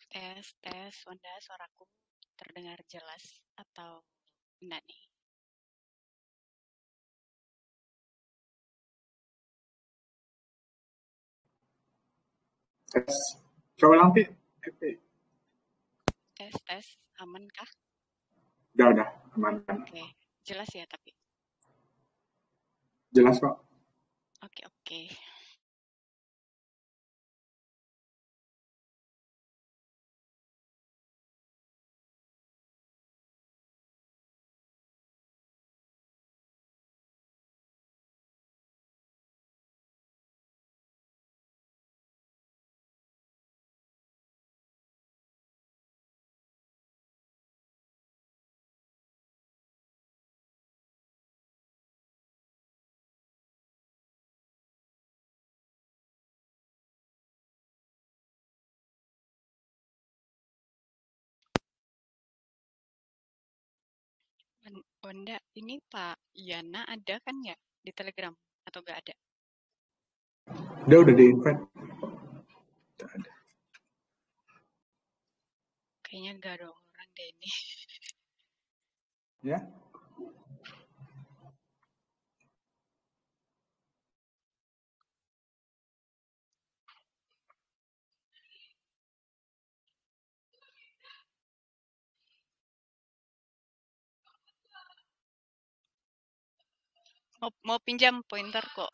Tes, Wanda, suaraku terdengar jelas atau enggak nih? Tes. Coba ulang, Pi. Tes, aman kah? Udah, aman kan? Oke, jelas ya tapi. Jelas kok. Oke. Wanda, ini Pak Yana ada kan ya di Telegram atau enggak ada? Udah di-invite. Kayaknya enggak ada orang deh ini. Ya. Mau pinjam pointer kok.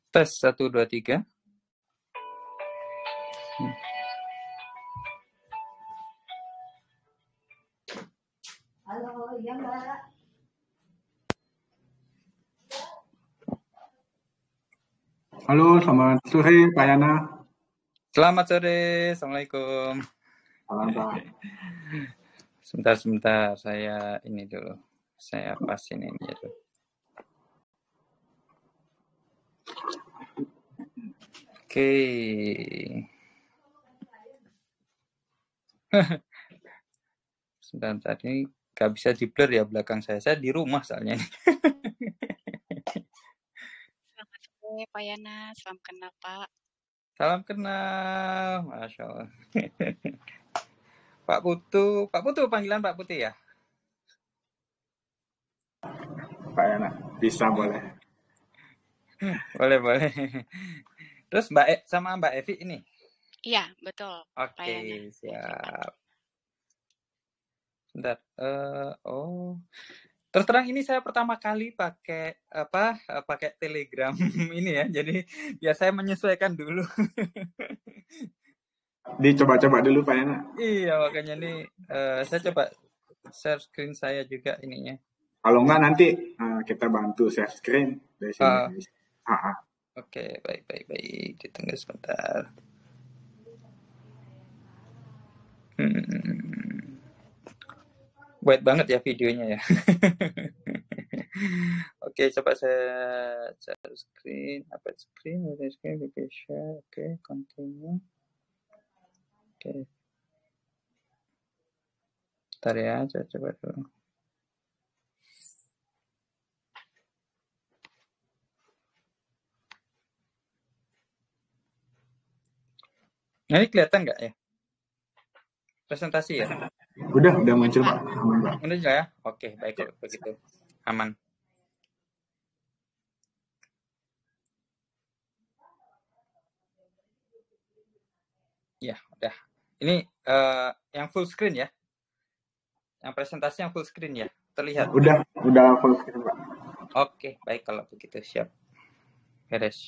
Tes 1, 2, 3. Halo, iya Mbak. Halo, selamat sore Pak Yana. Selamat sore, Assalamualaikum. Salam Pak. Sebentar, saya ini dulu. Saya pasin ini dulu. Oke. Sebentar, ini nggak bisa di-blur ya belakang saya. Saya di rumah soalnya. Selamat sore Pak Yana, salam kenal Pak. Salam kenal, Masya Allah. Pak Putu panggilan Pak Putu ya? Pak Yana. Bisa boleh. Boleh. Terus sama Mbak Evi ini? Iya, betul. Pak Oke, Yana. siap. Bentar. Terus terang ini saya pertama kali pakai Telegram ini ya. Jadi ya saya menyesuaikan dulu. Dicoba-coba dulu Pak Yana. Iya, makanya nih saya coba share screen saya juga ininya. Kalau enggak nanti kita bantu share screen dari sini. Oke, baik. Ditunggu sebentar. Wait banget ya videonya ya. Oke, coba saya share screen, video share. Oke, continue. Oke. Bentar ya, saya coba dulu. Nah, ini kelihatan nggak ya? Presentasi ya? Udah muncul Pak. Udah ya? Oke, baik kalau begitu. Aman. Ya, udah. Ini yang full screen ya? Yang presentasi yang full screen ya? Terlihat? Udah full screen Pak. Oke, baik kalau begitu. Siap. Beres.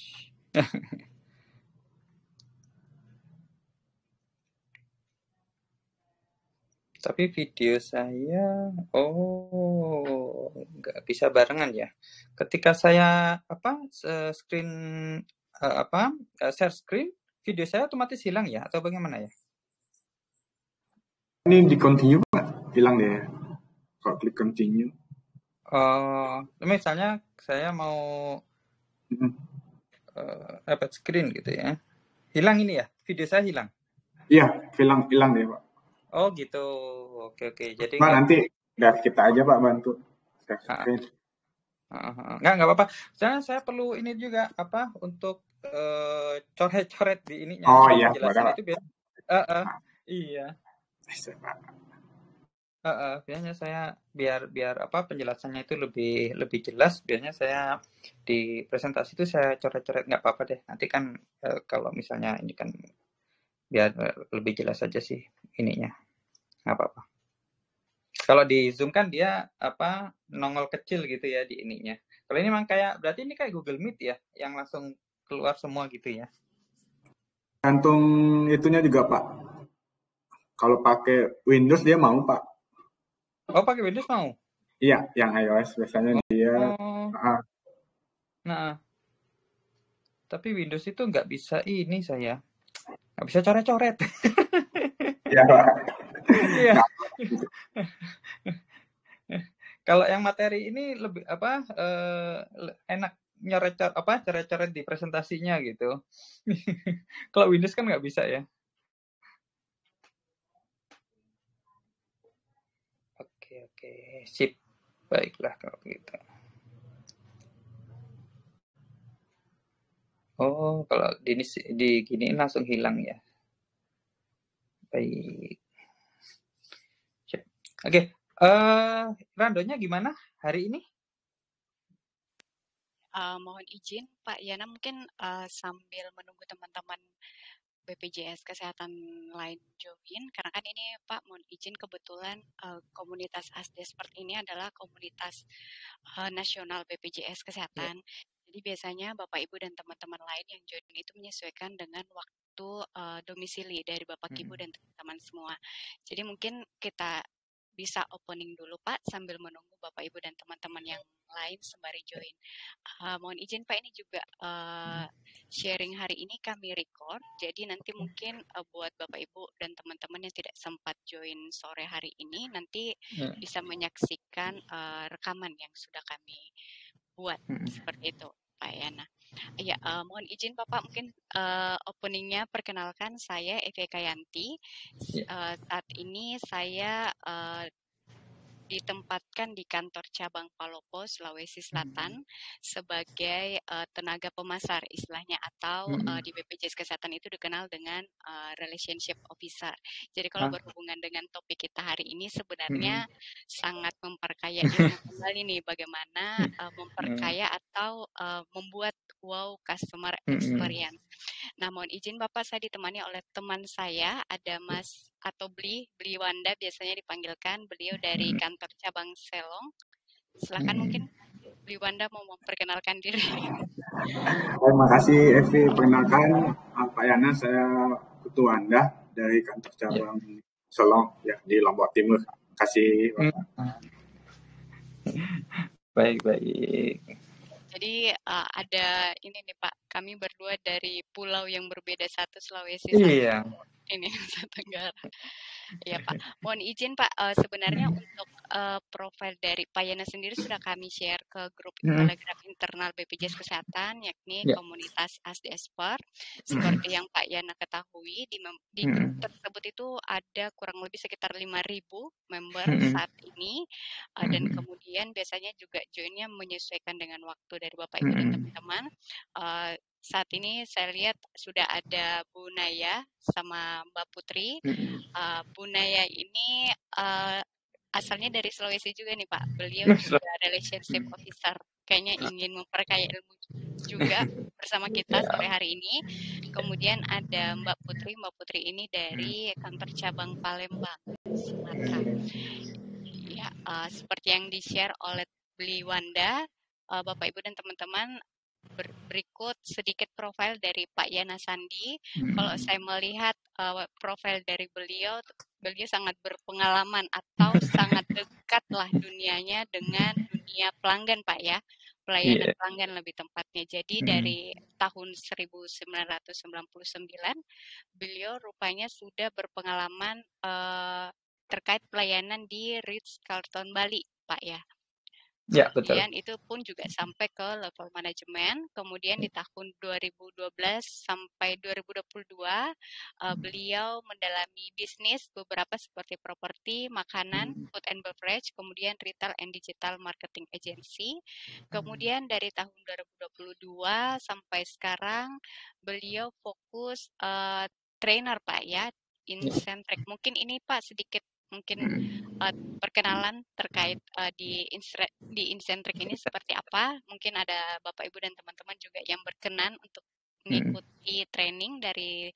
Tapi video saya, nggak bisa barengan ya. Ketika saya share screen, video saya otomatis hilang ya, atau bagaimana ya? Ini di continue Pak, hilang deh. Kalau klik continue. Misalnya saya mau dapat screen gitu ya, hilang ini ya, video saya hilang. Iya, hilang deh Pak. Oh gitu, oke. Jadi Pak nanti dari kita aja Pak bantu. Nggak apa-apa. Saya perlu ini juga untuk coret-coret di ininya. Oh iya, penjelasan itu biar. Iya. Biasanya saya biar penjelasannya itu lebih jelas. Biasanya saya di presentasi itu saya coret-coret, nggak apa-apa deh. Nanti kan kalau misalnya ini kan biar lebih jelas aja sih ininya, nggak apa-apa. Kalau di Zoom kan dia nongol kecil gitu ya di ininya. Kalau ini memang berarti ini kayak Google Meet ya, yang langsung keluar semua gitu ya. Gantung itunya juga Pak. Kalau pakai Windows dia mau Pak. Oh, pakai Windows mau? Iya, yang iOS biasanya dia. Nah, tapi Windows itu nggak bisa ini saya. Nggak bisa coret-coret. Iya Pak. Iya. Kalau yang materi ini lebih enak coret-coret di presentasinya gitu. Kalau Windows kan nggak bisa ya. Oke, sip. Baiklah kalau begitu. Oh, kalau diginiin langsung hilang ya. Baik. Oke, randonya gimana hari ini? Mohon izin Pak Yana, mungkin sambil menunggu teman-teman BPJS Kesehatan lain join, karena kan ini Pak mohon izin kebetulan komunitas ASDE seperti ini adalah komunitas nasional BPJS Kesehatan. Jadi biasanya Bapak Ibu dan teman-teman lain yang join itu menyesuaikan dengan waktu domisili dari Bapak Ibu dan teman-teman semua. Jadi mungkin kita bisa opening dulu Pak sambil menunggu Bapak Ibu dan teman-teman yang lain sembari join. Mohon izin Pak, ini juga sharing hari ini kami record, jadi nanti mungkin buat Bapak Ibu dan teman-teman yang tidak sempat join sore hari ini nanti bisa menyaksikan rekaman yang sudah kami buat seperti itu Pak Yana. Ya, mohon izin Bapak, mungkin openingnya perkenalkan, saya Evi Kayanti. Saat ini saya ditempatkan di kantor cabang Palopo, Sulawesi Selatan sebagai tenaga pemasar istilahnya, atau di BPJS Kesehatan itu dikenal dengan relationship officer. Jadi kalau berhubungan dengan topik kita hari ini sebenarnya sangat memperkaya ilmu kembali nih, bagaimana memperkaya atau membuat wow customer experience. Nah, mohon izin Bapak, saya ditemani oleh teman saya, ada Mas atau Bli Wanda biasanya dipanggilkan, beliau dari kantor cabang Selong. Silakan mungkin Bli Wanda mau memperkenalkan diri. Terima kasih Evi, perkenalkan Pak Yana, saya Putu Wanda dari kantor cabang Selong ya di Lombok Timur. Terima kasih Bapak. Baik. Jadi ada ini nih Pak, kami berdua dari pulau yang berbeda, satu Sulawesi, Iya. satu ini Nusa Tenggara. Ya Pak, mohon izin Pak, sebenarnya untuk profil dari Pak Yana sendiri sudah kami share ke grup Telegram internal BPJS Kesehatan, yakni komunitas ASDESPER. Seperti yang Pak Yana ketahui, di grup tersebut itu ada kurang lebih sekitar 5.000 member saat ini, dan kemudian biasanya juga joinnya menyesuaikan dengan waktu dari Bapak Ibu dan teman-teman. Saat ini saya lihat sudah ada Bu Naya sama Mbak Putri. Bu Naya ini asalnya dari Sulawesi juga nih Pak. Beliau juga relationship officer. Kayaknya ingin memperkaya ilmu juga bersama kita sore hari ini. Kemudian ada Mbak Putri. Mbak Putri ini dari kantor cabang Palembang, Sumatera. Ya, seperti yang di-share oleh Bli Wanda, Bapak Ibu dan teman-teman, berikut sedikit profil dari Pak Yana Sandi. Kalau saya melihat profil dari beliau sangat berpengalaman atau sangat dekat lah dunianya dengan dunia pelanggan Pak ya, pelayanan pelanggan lebih tepatnya. Jadi dari tahun 1999 beliau rupanya sudah berpengalaman terkait pelayanan di Ritz-Carlton Bali Pak ya. Ya, Kemudian betul. itu pun juga sampai ke level manajemen. Kemudian di tahun 2012 sampai 2022 beliau mendalami bisnis beberapa seperti properti, makanan, food and beverage, kemudian retail and digital marketing agency. Kemudian dari tahun 2022 sampai sekarang beliau fokus trainer Pak ya, Incentric. Mungkin ini Pak sedikit mungkin perkenalan terkait di Incentric ini seperti apa. Mungkin ada Bapak Ibu dan teman-teman juga yang berkenan untuk mengikuti training dari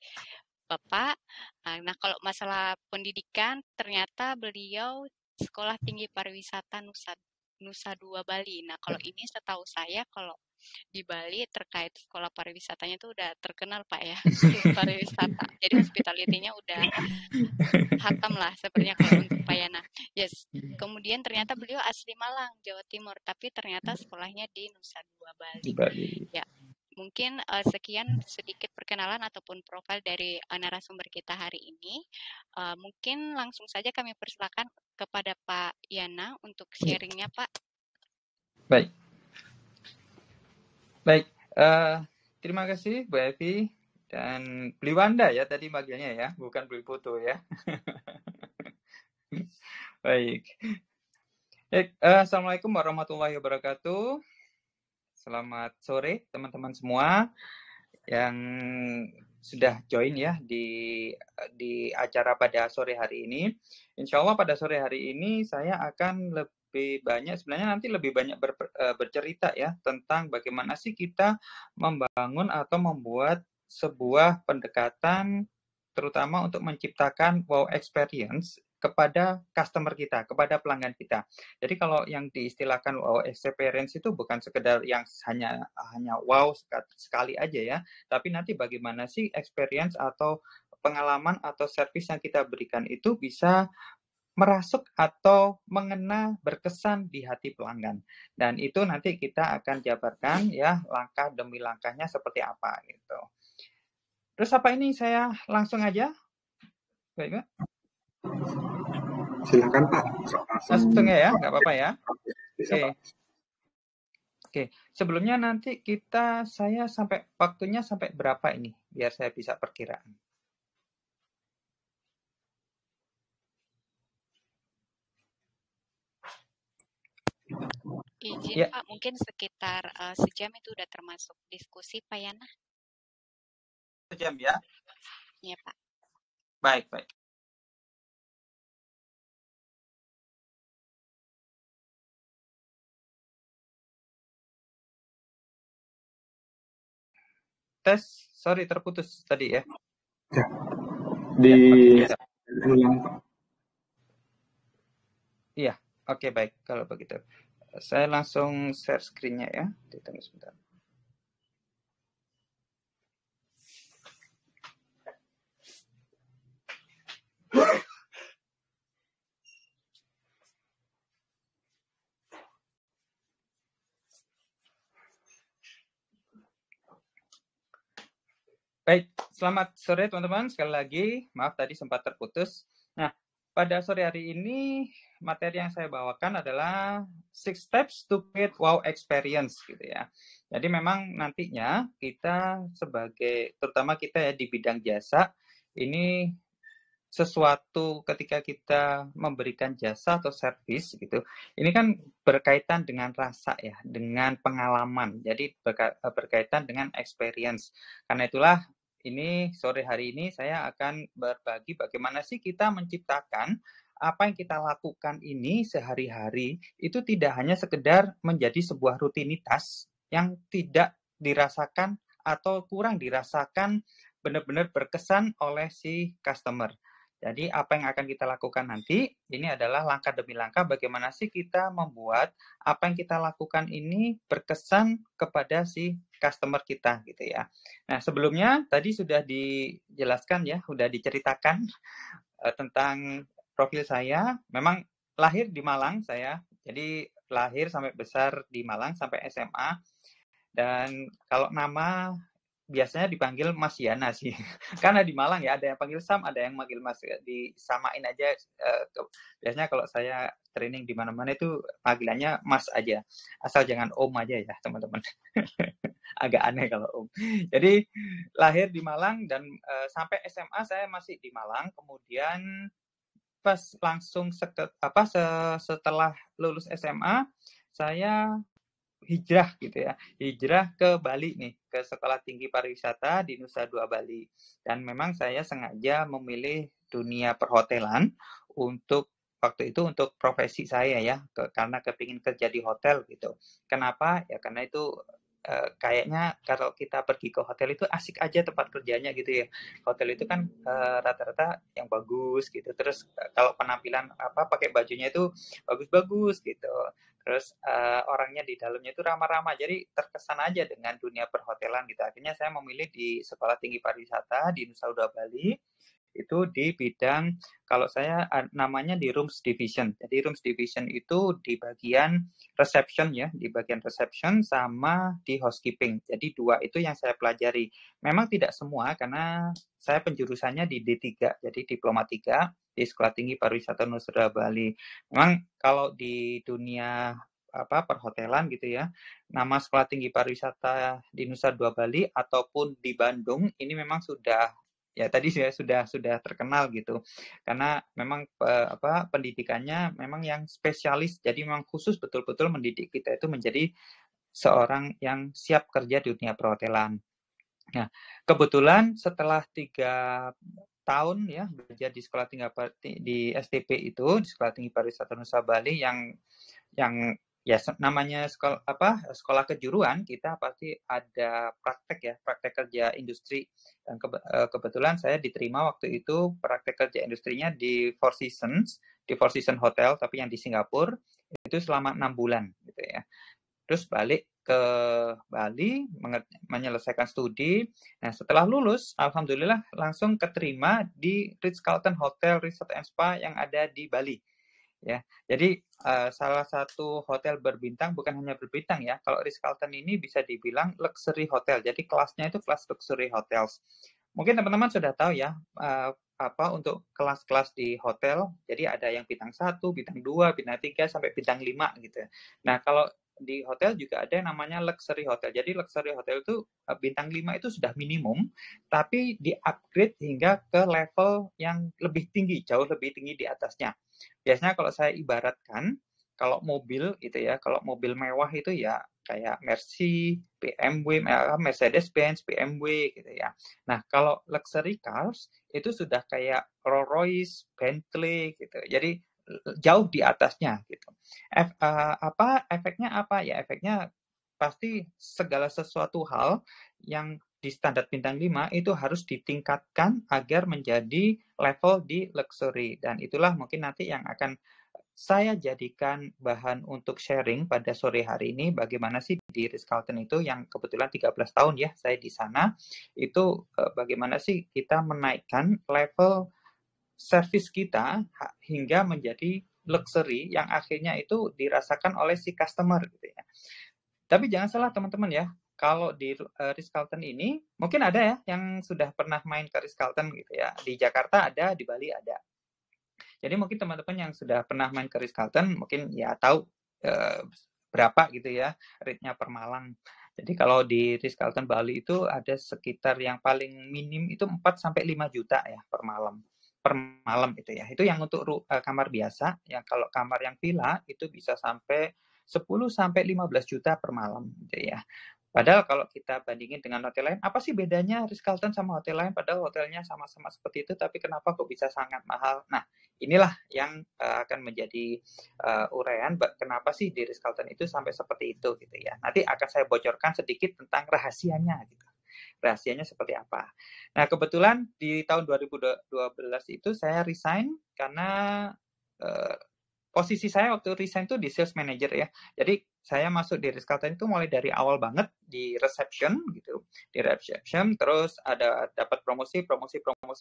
Bapak. Nah, kalau masalah pendidikan, ternyata beliau Sekolah Tinggi Pariwisata Nusa Dua Bali. Nah, kalau ini setahu saya, kalau di Bali terkait sekolah pariwisatanya itu udah terkenal Pak ya, sekolah pariwisata. Jadi hospitality-nya udah hatam lah sebenarnya kalau untuk Pak Yana. Yes. Kemudian ternyata beliau asli Malang, Jawa Timur, tapi ternyata sekolahnya di Nusa Dua Bali. Ya, mungkin sekian sedikit perkenalan ataupun profil dari narasumber kita hari ini. Mungkin langsung saja kami persilakan kepada Pak Yana untuk sharingnya Pak. Baik, terima kasih Bu Evi dan Bli Wanda ya tadi manggilnya ya, bukan Bli Putu ya. Baik. Assalamualaikum warahmatullahi wabarakatuh. Selamat sore teman-teman semua yang sudah join ya di acara pada sore hari ini. Insya Allah pada sore hari ini saya akan lebih banyak, sebenarnya nanti lebih banyak bercerita ya tentang bagaimana sih kita membangun atau membuat sebuah pendekatan terutama untuk menciptakan wow experience kepada customer kita, kepada pelanggan kita. Jadi kalau yang diistilahkan wow experience itu bukan sekedar yang hanya wow sekali aja ya, tapi nanti bagaimana sih experience atau pengalaman atau service yang kita berikan itu bisa merasuk atau mengena berkesan di hati pelanggan. Dan itu nanti kita akan jabarkan ya langkah demi langkahnya seperti apa gitu. Terus apa ini saya langsung aja? Baik, Pak. Silakan Pak. Langsung ya, nggak apa-apa ya. Bisa, Oke. Sebelumnya nanti saya sampai waktunya sampai berapa ini biar saya bisa perkiraan. Izin Ya, Pak, mungkin sekitar sejam itu udah termasuk diskusi Pak Yana? sejam ya. Ya Pak. Baik, baik. Tes, sorry terputus tadi ya. Ya, Ya, oke, di siap. ulang Pak. Iya, oke baik kalau begitu. Saya langsung share screen-nya ya. Tunggu sebentar. Baik, selamat sore teman-teman. Sekali lagi, maaf tadi sempat terputus. Nah, pada sore hari ini materi yang saya bawakan adalah 6 steps to create wow experience gitu ya. Jadi memang nantinya kita sebagai, terutama kita ya di bidang jasa, ini sesuatu ketika kita memberikan jasa atau servis gitu, ini kan berkaitan dengan rasa ya, dengan pengalaman. Jadi berkaitan dengan experience. Karena itulah ini sore hari ini saya akan berbagi bagaimana sih kita menciptakan apa yang kita lakukan ini sehari-hari itu tidak hanya sekedar menjadi sebuah rutinitas yang tidak dirasakan atau kurang dirasakan benar-benar berkesan oleh si customer. Jadi apa yang akan kita lakukan nanti, ini adalah langkah demi langkah bagaimana sih kita membuat apa yang kita lakukan ini berkesan kepada si customer kita gitu ya. Nah sebelumnya tadi sudah dijelaskan ya, sudah diceritakan tentang profil saya. Memang lahir di Malang saya, jadi lahir sampai besar di Malang sampai SMA. Dan kalau nama biasanya dipanggil Mas Yana sih. Karena di Malang ya ada yang panggil Sam, ada yang manggil Mas. Disamain aja. Biasanya kalau saya training di mana-mana itu panggilannya Mas aja. Asal jangan Om aja ya teman-teman. Agak aneh kalau Om. Jadi lahir di Malang dan sampai SMA saya masih di Malang. Kemudian pas langsung setelah lulus SMA saya hijrah gitu ya, hijrah ke Bali nih, ke Sekolah Tinggi Pariwisata di Nusa Dua Bali. Dan memang saya sengaja memilih dunia perhotelan untuk waktu itu untuk profesi saya ya, karena kepingin kerja di hotel gitu. Kenapa? Ya karena itu kayaknya kalau kita pergi ke hotel itu asik aja tempat kerjanya gitu ya. Hotel itu kan rata-rata yang bagus gitu. Terus kalau penampilan pakai bajunya itu bagus-bagus gitu. Terus orangnya di dalamnya itu ramah-ramah, jadi terkesan aja dengan dunia perhotelan gitu. Akhirnya saya memilih di Sekolah Tinggi Pariwisata di Nusa Dua Bali, itu di bidang, kalau saya namanya di Rooms Division. Jadi Rooms Division itu di bagian reception ya, di bagian reception sama di housekeeping. Jadi dua itu yang saya pelajari. Memang tidak semua karena saya penjurusannya di D3, jadi Diploma 3 di Sekolah Tinggi Pariwisata Nusa Dua Bali. Memang kalau di dunia perhotelan gitu ya, nama Sekolah Tinggi Pariwisata di Nusa Dua Bali ataupun di Bandung ini memang sudah ya tadi saya sudah terkenal gitu karena memang pendidikannya memang yang spesialis, jadi memang khusus betul-betul mendidik kita itu menjadi seorang yang siap kerja di dunia perhotelan. Nah kebetulan setelah 3 tahun ya belajar di sekolah tinggi di STP itu di Sekolah Tinggi Pariwisata Nusa Bali yang ya namanya sekolah kejuruan, kita pasti ada praktek ya, praktek kerja industri. Dan kebetulan saya diterima waktu itu praktek kerja industrinya di Four Seasons Hotel, tapi yang di Singapura itu selama 6 bulan gitu ya. Terus balik ke Bali menyelesaikan studi. Nah setelah lulus, alhamdulillah langsung keterima di Ritz-Carlton Hotel Resort and Spa yang ada di Bali. Ya, jadi salah satu hotel berbintang, bukan hanya berbintang ya. Kalau Ritz-Carlton ini bisa dibilang luxury hotel. Jadi kelasnya itu kelas luxury hotels. Mungkin teman-teman sudah tahu ya untuk kelas-kelas di hotel. Jadi ada yang bintang 1, bintang 2, bintang 3 sampai bintang 5 gitu. Nah, kalau di hotel juga ada yang namanya luxury hotel. Jadi luxury hotel itu bintang 5 itu sudah minimum, tapi di-upgrade hingga ke level yang lebih tinggi, jauh lebih tinggi di atasnya. Biasanya kalau saya ibaratkan, Kalau mobil itu ya, kalau mobil mewah itu ya kayak Mercy, BMW, Mercedes-Benz, BMW gitu ya. Nah, kalau luxury cars itu sudah kayak Rolls-Royce, Bentley gitu. Jadi jauh di atasnya gitu. Efeknya apa? Ya efeknya pasti segala sesuatu hal yang di standar bintang 5 itu harus ditingkatkan agar menjadi level di luxury. Dan itulah mungkin nanti yang akan saya jadikan bahan untuk sharing pada sore hari ini bagaimana sih di Ritz-Carlton itu yang kebetulan 13 tahun ya saya di sana itu bagaimana sih kita menaikkan level service kita hingga menjadi luxury yang akhirnya itu dirasakan oleh si customer gitu ya. Tapi jangan salah teman-teman ya, kalau di Ritz-Carlton ini mungkin ada ya yang sudah pernah main ke Ritz-Carlton gitu ya. Di Jakarta ada, di Bali ada. Jadi mungkin teman-teman yang sudah pernah main ke Ritz-Carlton mungkin ya tahu berapa gitu ya rate-nya per malam. Jadi kalau di Ritz-Carlton Bali itu ada sekitar yang paling minim itu 4 sampai 5 juta ya per malam. Per malam itu ya. Itu yang untuk kamar biasa, yang kalau kamar yang villa itu bisa sampai 10 sampai 15 juta per malam gitu ya. Padahal kalau kita bandingin dengan hotel lain, apa sih bedanya Ritz-Carlton sama hotel lain? Padahal hotelnya sama-sama seperti itu, tapi kenapa kok bisa sangat mahal? Nah, inilah yang akan menjadi uraian kenapa sih di Ritz-Carlton itu sampai seperti itu gitu ya. Nanti akan saya bocorkan sedikit tentang rahasianya gitu. Rahasianya seperti apa. Nah, kebetulan di tahun 2012 itu saya resign karena posisi saya waktu resign itu di sales manager ya. Jadi saya masuk di Ritz-Carlton itu mulai dari awal banget di reception gitu. Di reception terus ada dapat promosi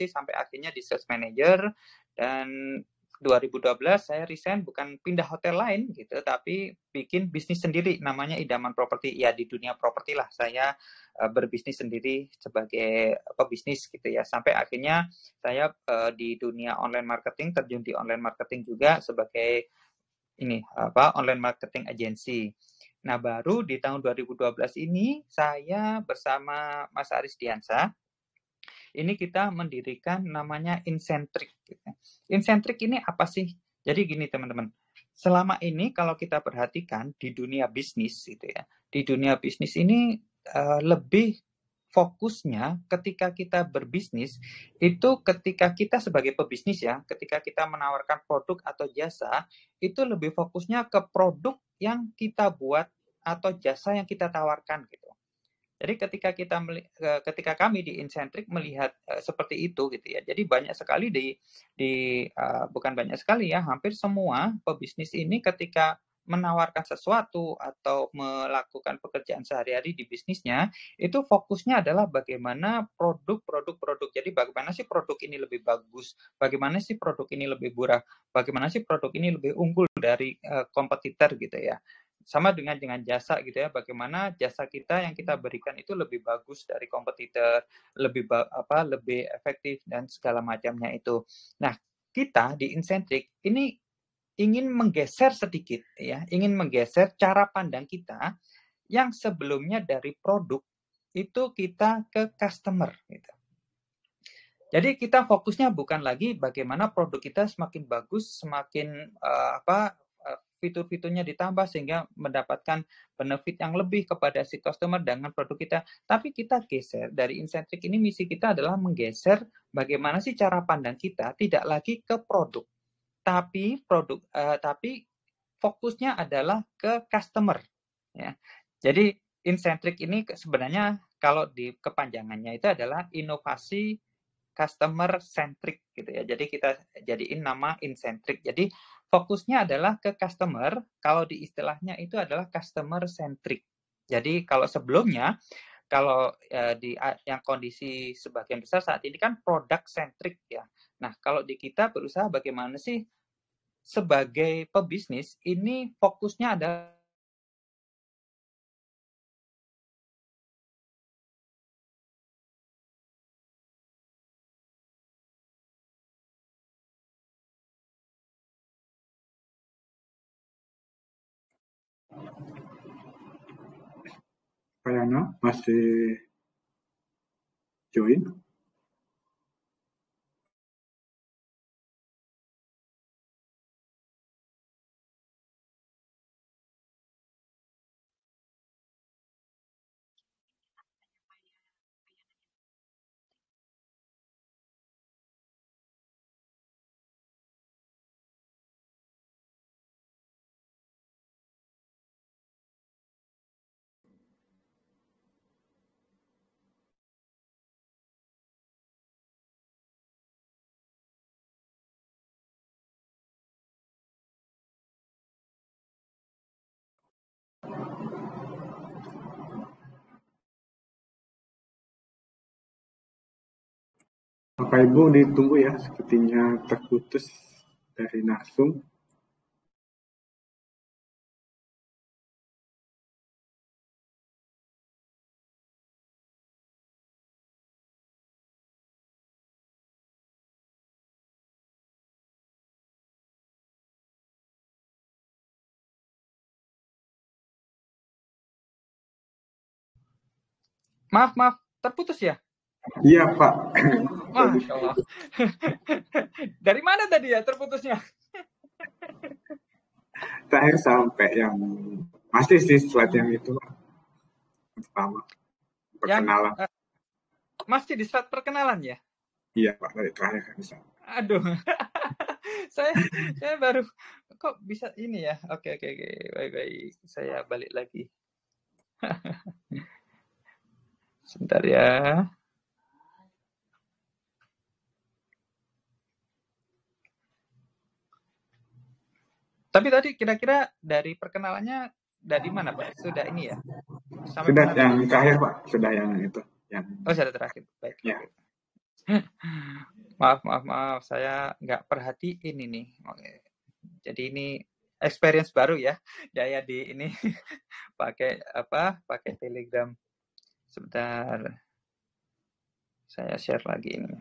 sampai akhirnya di sales manager dan 2012 saya resign bukan pindah hotel lain gitu tapi bikin bisnis sendiri namanya Idaman Property. Ya di dunia properti lah saya berbisnis sendiri sebagai pebisnis gitu ya. Sampai akhirnya saya di dunia online marketing terjun di online marketing juga sebagai online marketing agency. Nah, baru di tahun 2012 ini saya bersama Mas Aris Diansa ini kita mendirikan namanya Incentric. Incentric ini apa sih? Jadi gini teman-teman, selama ini kalau kita perhatikan di dunia bisnis gitu ya, di dunia bisnis ini lebih fokusnya ketika kita berbisnis itu ketika kita sebagai pebisnis ya, ketika kita menawarkan produk atau jasa itu lebih fokusnya ke produk yang kita buat atau jasa yang kita tawarkan gitu. Jadi ketika kami di Incentric melihat seperti itu gitu ya. Jadi banyak sekali bukan banyak sekali ya, hampir semua pebisnis ini ketika menawarkan sesuatu atau melakukan pekerjaan sehari-hari di bisnisnya, itu fokusnya adalah bagaimana produk. Jadi bagaimana sih produk ini lebih bagus, bagaimana sih produk ini lebih murah, bagaimana sih produk ini lebih unggul dari kompetitor gitu ya. Sama dengan jasa gitu ya, bagaimana jasa kita yang kita berikan itu lebih bagus dari kompetitor, lebih efektif dan segala macamnya itu. Nah, kita di Incentric ini ingin menggeser sedikit ya, ingin menggeser cara pandang kita yang sebelumnya dari produk itu kita ke customer gitu. Jadi kita fokusnya bukan lagi bagaimana produk kita semakin bagus, semakin fitur-fiturnya ditambah sehingga mendapatkan benefit yang lebih kepada si customer dengan produk kita. Tapi kita geser dari Incentric ini, misi kita adalah menggeser bagaimana sih cara pandang kita tidak lagi ke produk, tapi fokusnya adalah ke customer. Ya. Jadi Incentric ini sebenarnya kalau di kepanjangannya itu adalah inovasi customer centric gitu ya. Jadi kita jadiin nama Incentric. Jadi fokusnya adalah ke customer, kalau di istilahnya itu adalah customer centric. Jadi kalau sebelumnya kalau di yang kondisi sebagian besar saat ini kan product centric ya. Nah, kalau di kita berusaha bagaimana sih sebagai pebisnis ini fokusnya adalah Pak Yana masih join? Bapak Ibu ditunggu ya, sepertinya terputus dari narsum. Maaf, terputus ya? Iya Pak. Masya Allah. Dari mana tadi ya terputusnya? Terakhir sampai yang masih sih slide yang itu Pak. Pertama perkenalan. Yang masih di slide perkenalan ya? Iya Pak, dari terakhir bisa. Aduh. saya baru kok bisa ini ya. Oke. Baik. Saya balik lagi. Sebentar ya. Tapi tadi kira-kira dari perkenalannya dari mana Pak? Sudah ini ya? Sampai Sudah mana yang tadi? terakhir Pak, sudah yang itu. Yang... Oh, sudah terakhir. Baik. Ya. Maaf. Saya nggak perhatiin ini. Oke. Jadi ini experience baru ya. Daya di ini pakai Telegram. Sebentar. Saya share lagi ini.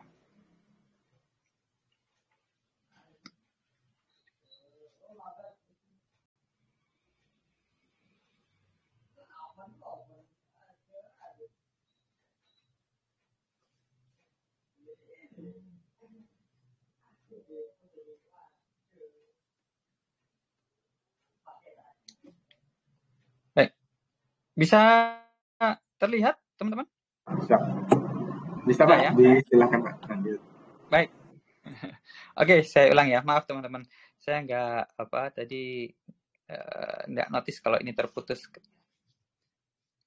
Baik. Bisa terlihat, teman-teman? Bisa Pak, ya? silakan Pak. Lanjut. Baik. Oke, saya ulang ya. Maaf teman-teman. Saya tadi nggak notice kalau ini terputus.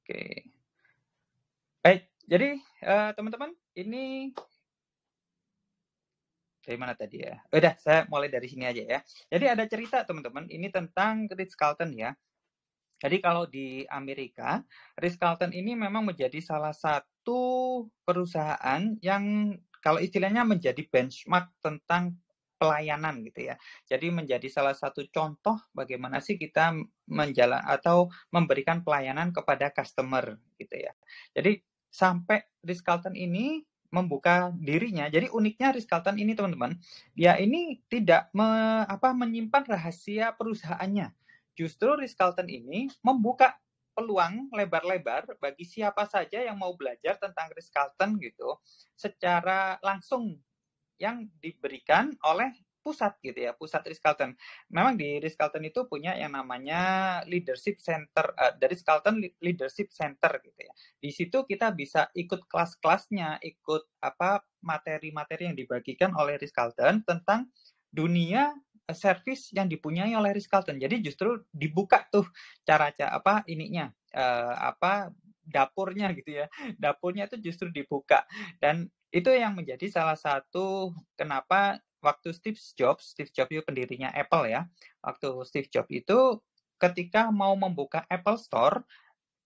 Oke. Baik, jadi teman-teman, ini dari mana tadi ya? Udah, saya mulai dari sini aja ya. Jadi ada cerita teman-teman, ini tentang Ritz-Carlton ya. Jadi kalau di Amerika, Ritz-Carlton ini memang menjadi salah satu perusahaan yang kalau istilahnya menjadi benchmark tentang pelayanan gitu ya. Jadi menjadi salah satu contoh bagaimana sih kita atau memberikan pelayanan kepada customer gitu ya. Jadi sampai Ritz-Carlton ini membuka dirinya. Jadi uniknya Ritz-Carlton ini teman-teman, dia ini tidak menyimpan rahasia perusahaannya. Justru Ritz-Carlton ini membuka peluang lebar-lebar bagi siapa saja yang mau belajar tentang Ritz-Carlton gitu secara langsung yang diberikan oleh pusat gitu ya, pusat Ritz-Carlton. Memang di Ritz-Carlton itu punya yang namanya leadership center, dari Ritz-Carlton leadership center gitu ya. Di situ kita bisa ikut kelas-kelasnya, ikut materi-materi yang dibagikan oleh Ritz-Carlton tentang dunia service yang dipunyai oleh Ritz-Carlton. Jadi justru dibuka tuh cara-cara dapurnya gitu ya. Dapurnya itu justru dibuka dan itu yang menjadi salah satu kenapa waktu Steve Jobs itu pendirinya Apple ya. Waktu Steve Jobs itu ketika mau membuka Apple Store,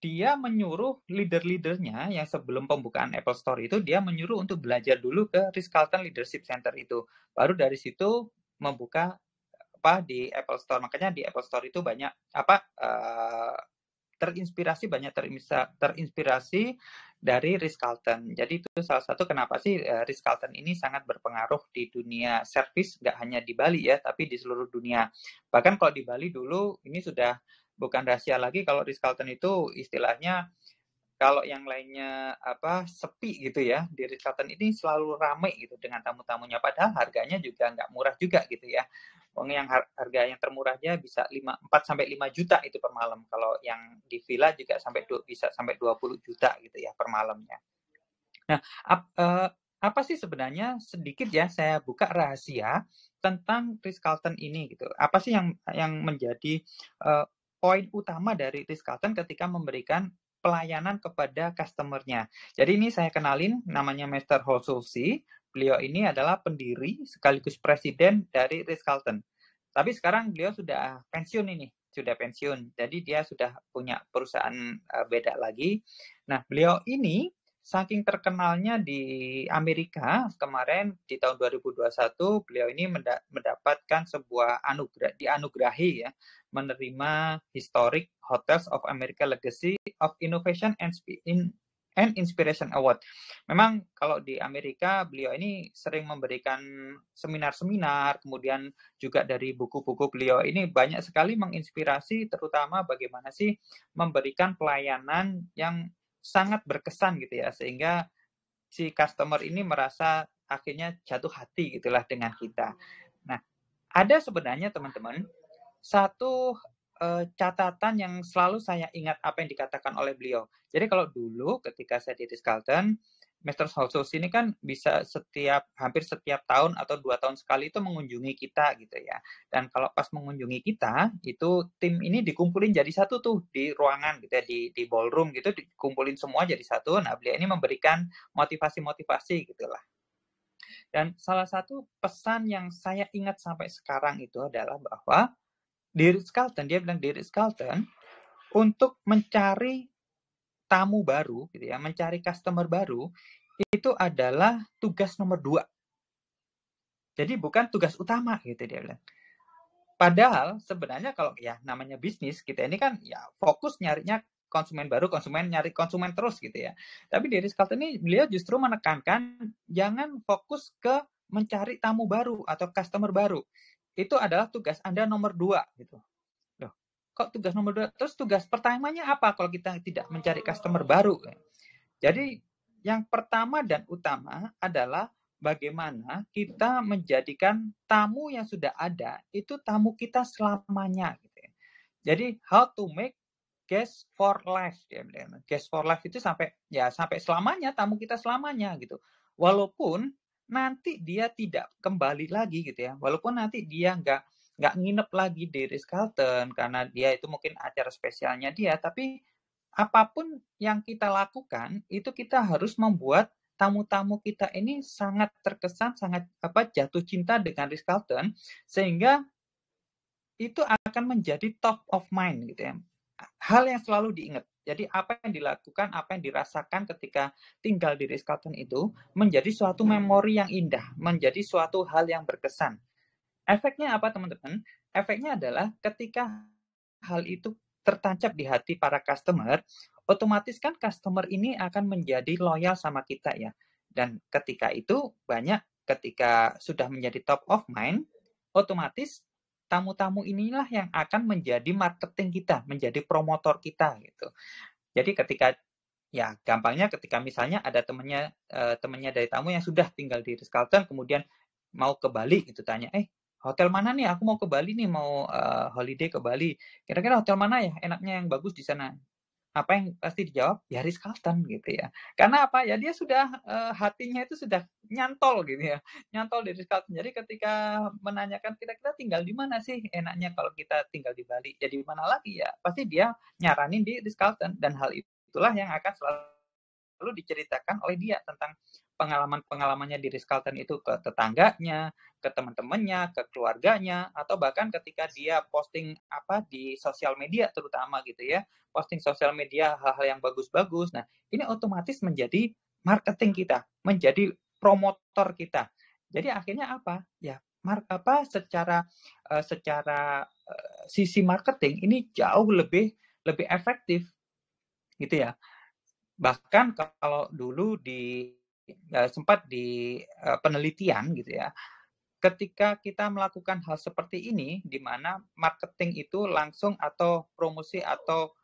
dia menyuruh leader-leadernya yang sebelum pembukaan Apple Store itu dia menyuruh untuk belajar dulu ke Ritz-Carlton Leadership Center itu. Baru dari situ membuka di Apple Store. Makanya di Apple Store itu banyak terinspirasi dari Ritz-Carlton. Jadi itu salah satu kenapa sih Ritz-Carlton ini sangat berpengaruh di dunia servis, nggak hanya di Bali ya, tapi di seluruh dunia. Bahkan kalau di Bali dulu ini sudah bukan rahasia lagi kalau Ritz-Carlton itu istilahnya kalau yang lainnya sepi gitu ya, di Ritz-Carlton ini selalu ramai gitu dengan tamu-tamunya. Padahal harganya juga nggak murah juga gitu ya. Yang harga yang termurahnya bisa 4 sampai 5 juta itu per malam. Kalau yang di villa juga bisa sampai 20 juta gitu ya per malamnya. Nah, apa sih sebenarnya sedikit ya saya buka rahasia tentang Ritz-Carlton ini gitu. Apa sih yang menjadi poin utama dari Ritz-Carlton ketika memberikan pelayanan kepada customer-nya. Jadi ini saya kenalin namanya Mr. Ho Sulsi. Beliau ini adalah pendiri sekaligus presiden dari Ritz-Carlton. Tapi sekarang beliau sudah pensiun ini, sudah pensiun. Jadi dia sudah punya perusahaan beda lagi. Nah, beliau ini saking terkenalnya di Amerika kemarin di tahun 2021 beliau ini mendapatkan sebuah dianugerahi ya, menerima Historic Hotels of America Legacy of Innovation and Inspiration Award. Memang kalau di Amerika beliau ini sering memberikan seminar-seminar, kemudian juga dari buku-buku beliau ini banyak sekali menginspirasi, terutama bagaimana sih memberikan pelayanan yang sangat berkesan gitu ya, sehingga si customer ini merasa akhirnya jatuh hati gitulah dengan kita. Nah, ada sebenarnya teman-teman satu catatan yang selalu saya ingat apa yang dikatakan oleh beliau. Jadi kalau dulu ketika saya di Ritz-Carlton, Mr. Holtz ini kan bisa hampir setiap tahun atau 2 tahun sekali itu mengunjungi kita gitu ya. Dan kalau pas mengunjungi kita, itu tim ini dikumpulin jadi satu tuh di ruangan gitu ya, di ballroom gitu, dikumpulin semua jadi satu. Nah, beliau ini memberikan motivasi-motivasi gitulah. Dan salah satu pesan yang saya ingat sampai sekarang itu adalah bahwa di Ritz-Carlton, dia bilang di Ritz-Carlton, untuk mencari tamu baru gitu ya, mencari customer baru itu adalah tugas nomor 2. Jadi bukan tugas utama gitu dia bilang. Padahal sebenarnya kalau ya namanya bisnis kita ini kan ya fokus nyarinya konsumen baru, nyari konsumen terus gitu ya. Tapi di Ritz-Carlton ini beliau justru menekankan jangan fokus ke mencari tamu baru atau customer baru. Itu adalah tugas Anda nomor 2 gitu. Kok tugas nomor 2? Terus tugas pertamanya apa kalau kita tidak mencari customer baru? Jadi yang pertama dan utama adalah bagaimana kita menjadikan tamu yang sudah ada itu tamu kita selamanya. Gitu ya. Jadi how to make guest for life. Guest for life itu sampai selamanya, tamu kita selamanya gitu. Walaupun nanti dia tidak kembali lagi gitu ya. Walaupun nanti dia nggak nginep lagi di Ritz-Carlton karena dia itu mungkin acara spesialnya dia, tapi apapun yang kita lakukan itu kita harus membuat tamu-tamu kita ini sangat terkesan, sangat jatuh cinta dengan Ritz-Carlton sehingga itu akan menjadi top of mind gitu ya. Hal yang selalu diingat. Jadi apa yang dilakukan, apa yang dirasakan ketika tinggal di Ritz-Carlton itu menjadi suatu memori yang indah, menjadi suatu hal yang berkesan. Efeknya apa teman-teman? Efeknya adalah ketika hal itu tertancap di hati para customer, otomatis kan customer ini akan menjadi loyal sama kita ya. Dan ketika itu ketika sudah menjadi top of mind, otomatis tamu-tamu inilah yang akan menjadi marketing kita, menjadi promotor kita gitu. Jadi ketika ya gampangnya ketika misalnya ada temannya dari tamu yang sudah tinggal di Ritz-Carlton kemudian mau ke Bali gitu tanya, hotel mana nih? Aku mau ke Bali nih, mau holiday ke Bali. Kira-kira hotel mana ya enaknya yang bagus di sana? Apa yang pasti dijawab? Ya Ritz-Carlton gitu ya. Karena apa? Ya dia sudah hatinya itu sudah nyantol gitu ya. Nyantol di Ritz-Carlton. Jadi ketika menanyakan kira-kira tinggal di mana sih enaknya kalau kita tinggal di Bali? Ya di mana lagi ya? Pasti dia nyaranin di Ritz-Carlton dan hal itulah yang akan selalu diceritakan oleh dia tentang pengalamannya di Ritz-Carlton itu ke tetangganya, ke teman-temannya, ke keluarganya, atau bahkan ketika dia posting di sosial media terutama gitu ya, posting sosial media hal-hal yang bagus-bagus. Nah, ini otomatis menjadi marketing kita, menjadi promotor kita. Jadi akhirnya apa? Ya, secara sisi marketing ini jauh lebih efektif gitu ya. Bahkan kalau dulu sempat di penelitian gitu ya, ketika kita melakukan hal seperti ini, di mana marketing itu langsung atau promosi atau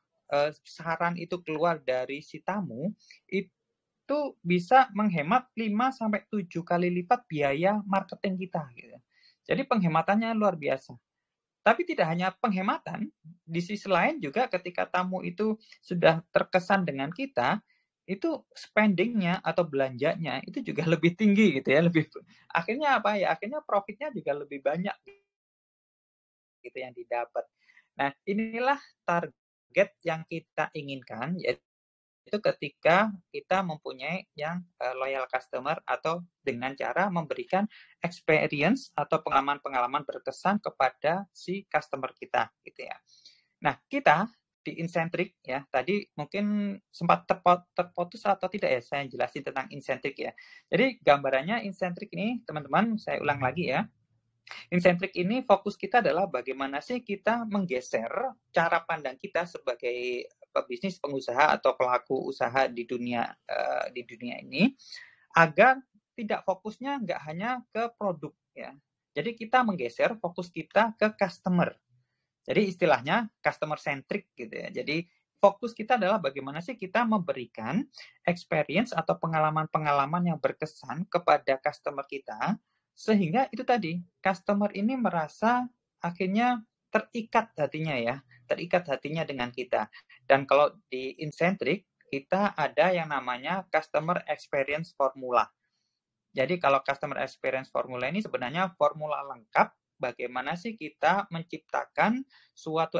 saran itu keluar dari si tamu, itu bisa menghemat 5-7 kali lipat biaya marketing kita. Gitu. Jadi penghematannya luar biasa. Tapi tidak hanya penghematan, di sisi lain juga ketika tamu itu sudah terkesan dengan kita, itu spending-nya atau belanjanya itu juga lebih tinggi gitu ya, akhirnya apa ya? Akhirnya profitnya juga lebih banyak gitu yang didapat. Nah, inilah target yang kita inginkan yaitu ketika kita mempunyai yang loyal customer atau dengan cara memberikan experience atau pengalaman-pengalaman berkesan kepada si customer kita gitu ya. Nah, kita di Incentric ya, tadi mungkin sempat terputus atau tidak ya, saya jelasin tentang Incentric ya. Jadi gambarannya Incentric ini, teman-teman, saya ulang lagi ya. Incentric ini fokus kita adalah bagaimana sih kita menggeser cara pandang kita sebagai pebisnis, pengusaha atau pelaku usaha di dunia ini, agar tidak fokusnya nggak hanya ke produk ya. Jadi kita menggeser fokus kita ke customer. Jadi istilahnya customer centric gitu ya. Jadi fokus kita adalah bagaimana sih kita memberikan experience atau pengalaman-pengalaman yang berkesan kepada customer kita, sehingga itu tadi customer ini merasa akhirnya terikat hatinya dengan kita. Dan kalau di Incentric kita ada yang namanya customer experience formula. Jadi kalau customer experience formula ini sebenarnya formula lengkap bagaimana sih kita menciptakan suatu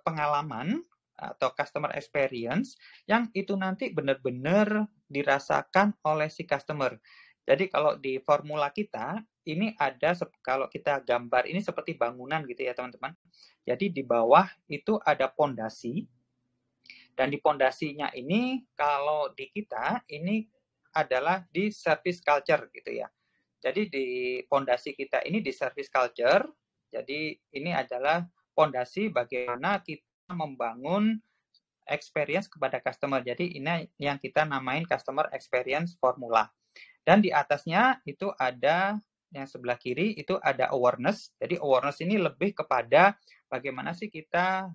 pengalaman atau customer experience yang itu nanti benar-benar dirasakan oleh si customer. Jadi kalau di formula kita ini ada, kalau kita gambar ini seperti bangunan gitu ya teman-teman. Jadi di bawah itu ada pondasi, dan di pondasinya ini kalau di kita ini adalah di service culture gitu ya. Jadi di pondasi kita ini di service culture, jadi ini adalah pondasi bagaimana kita membangun experience kepada customer. Jadi ini yang kita namain customer experience formula. Dan di atasnya itu ada yang sebelah kiri itu ada awareness. Jadi awareness ini lebih kepada bagaimana sih kita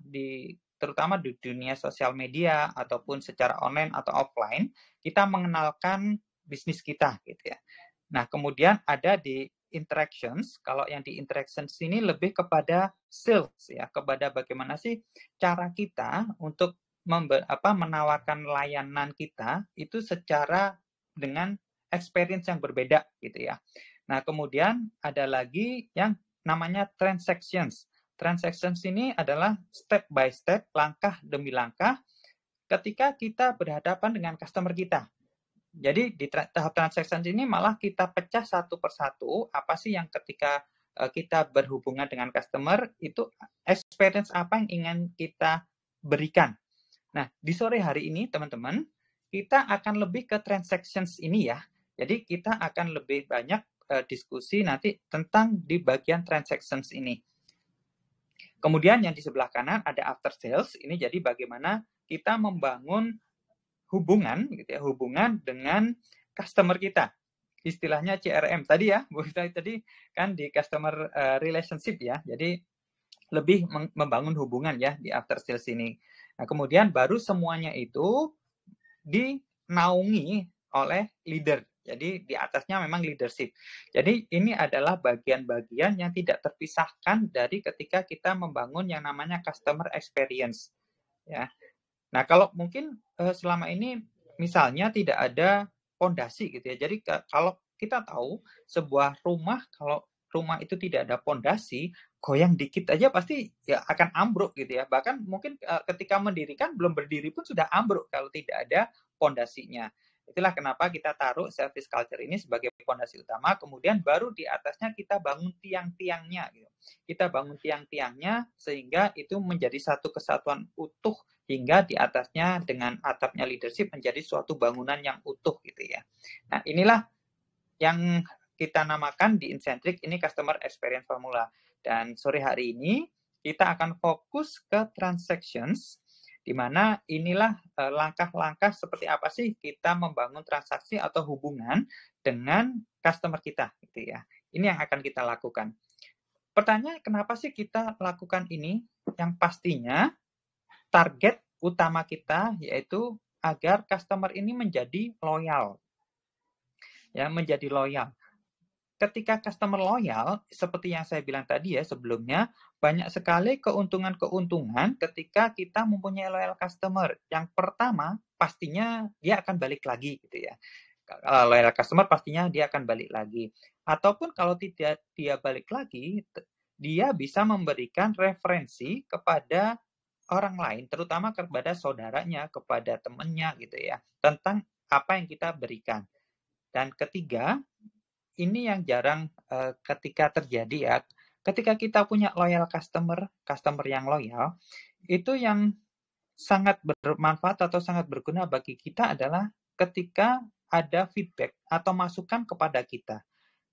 terutama di dunia sosial media ataupun secara online atau offline, kita mengenalkan bisnis kita gitu ya. Nah, kemudian ada di interactions. Kalau yang di interactions ini lebih kepada sales ya, kepada bagaimana sih cara kita untuk menawarkan layanan kita itu secara dengan experience yang berbeda gitu ya. Nah, kemudian ada lagi yang namanya transactions. Transactions ini adalah step by step, langkah demi langkah ketika kita berhadapan dengan customer kita. Jadi di tahap transactions ini malah kita pecah satu persatu, apa sih yang ketika kita berhubungan dengan customer, itu experience apa yang ingin kita berikan. Nah, di sore hari ini teman-teman, kita akan lebih ke transactions ini ya. Jadi kita akan lebih banyak diskusi nanti tentang di bagian transactions ini. Kemudian yang di sebelah kanan ada after sales, ini jadi bagaimana kita membangun hubungan gitu ya, hubungan dengan customer kita. Istilahnya CRM tadi ya, Bu Rita tadi kan di customer relationship ya. Jadi lebih membangun hubungan ya di after sales ini. Nah, kemudian baru semuanya itu dinaungi oleh leader. Jadi di atasnya memang leadership. Jadi ini adalah bagian-bagian yang tidak terpisahkan dari ketika kita membangun yang namanya customer experience. Ya. Nah, kalau mungkin selama ini misalnya tidak ada pondasi gitu ya. Jadi kalau kita tahu sebuah rumah, kalau rumah itu tidak ada pondasi, goyang dikit aja pasti ya akan ambruk gitu ya. Bahkan mungkin ketika mendirikan belum berdiri pun sudah ambruk kalau tidak ada pondasinya. Itulah kenapa kita taruh service culture ini sebagai pondasi utama, kemudian baru di atasnya kita bangun tiang-tiangnya gitu. Kita bangun tiang-tiangnya sehingga itu menjadi satu kesatuan utuh, hingga di atasnya dengan atapnya leadership menjadi suatu bangunan yang utuh gitu ya. Nah, inilah yang kita namakan di Incentric ini customer experience formula. Dan sore hari ini kita akan fokus ke transactions, di mana inilah langkah-langkah seperti apa sih kita membangun transaksi atau hubungan dengan customer kita gitu ya. Ini yang akan kita lakukan. Pertanyaan, kenapa sih kita lakukan ini? Yang pastinya target utama kita yaitu agar customer ini menjadi loyal. Ya, menjadi loyal. Ketika customer loyal, seperti yang saya bilang tadi ya sebelumnya, banyak sekali keuntungan-keuntungan ketika kita mempunyai loyal customer. Yang pertama, pastinya dia akan balik lagi gitu ya. Kalau loyal customer pastinya dia akan balik lagi. Ataupun kalau tidak dia balik lagi, dia bisa memberikan referensi kepada orang lain, terutama kepada saudaranya, kepada temannya gitu ya, tentang apa yang kita berikan. Dan ketiga, ini yang jarang ketika terjadi ya, ketika kita punya loyal customer yang loyal, itu yang sangat bermanfaat atau sangat berguna bagi kita adalah ketika ada feedback atau masukan kepada kita,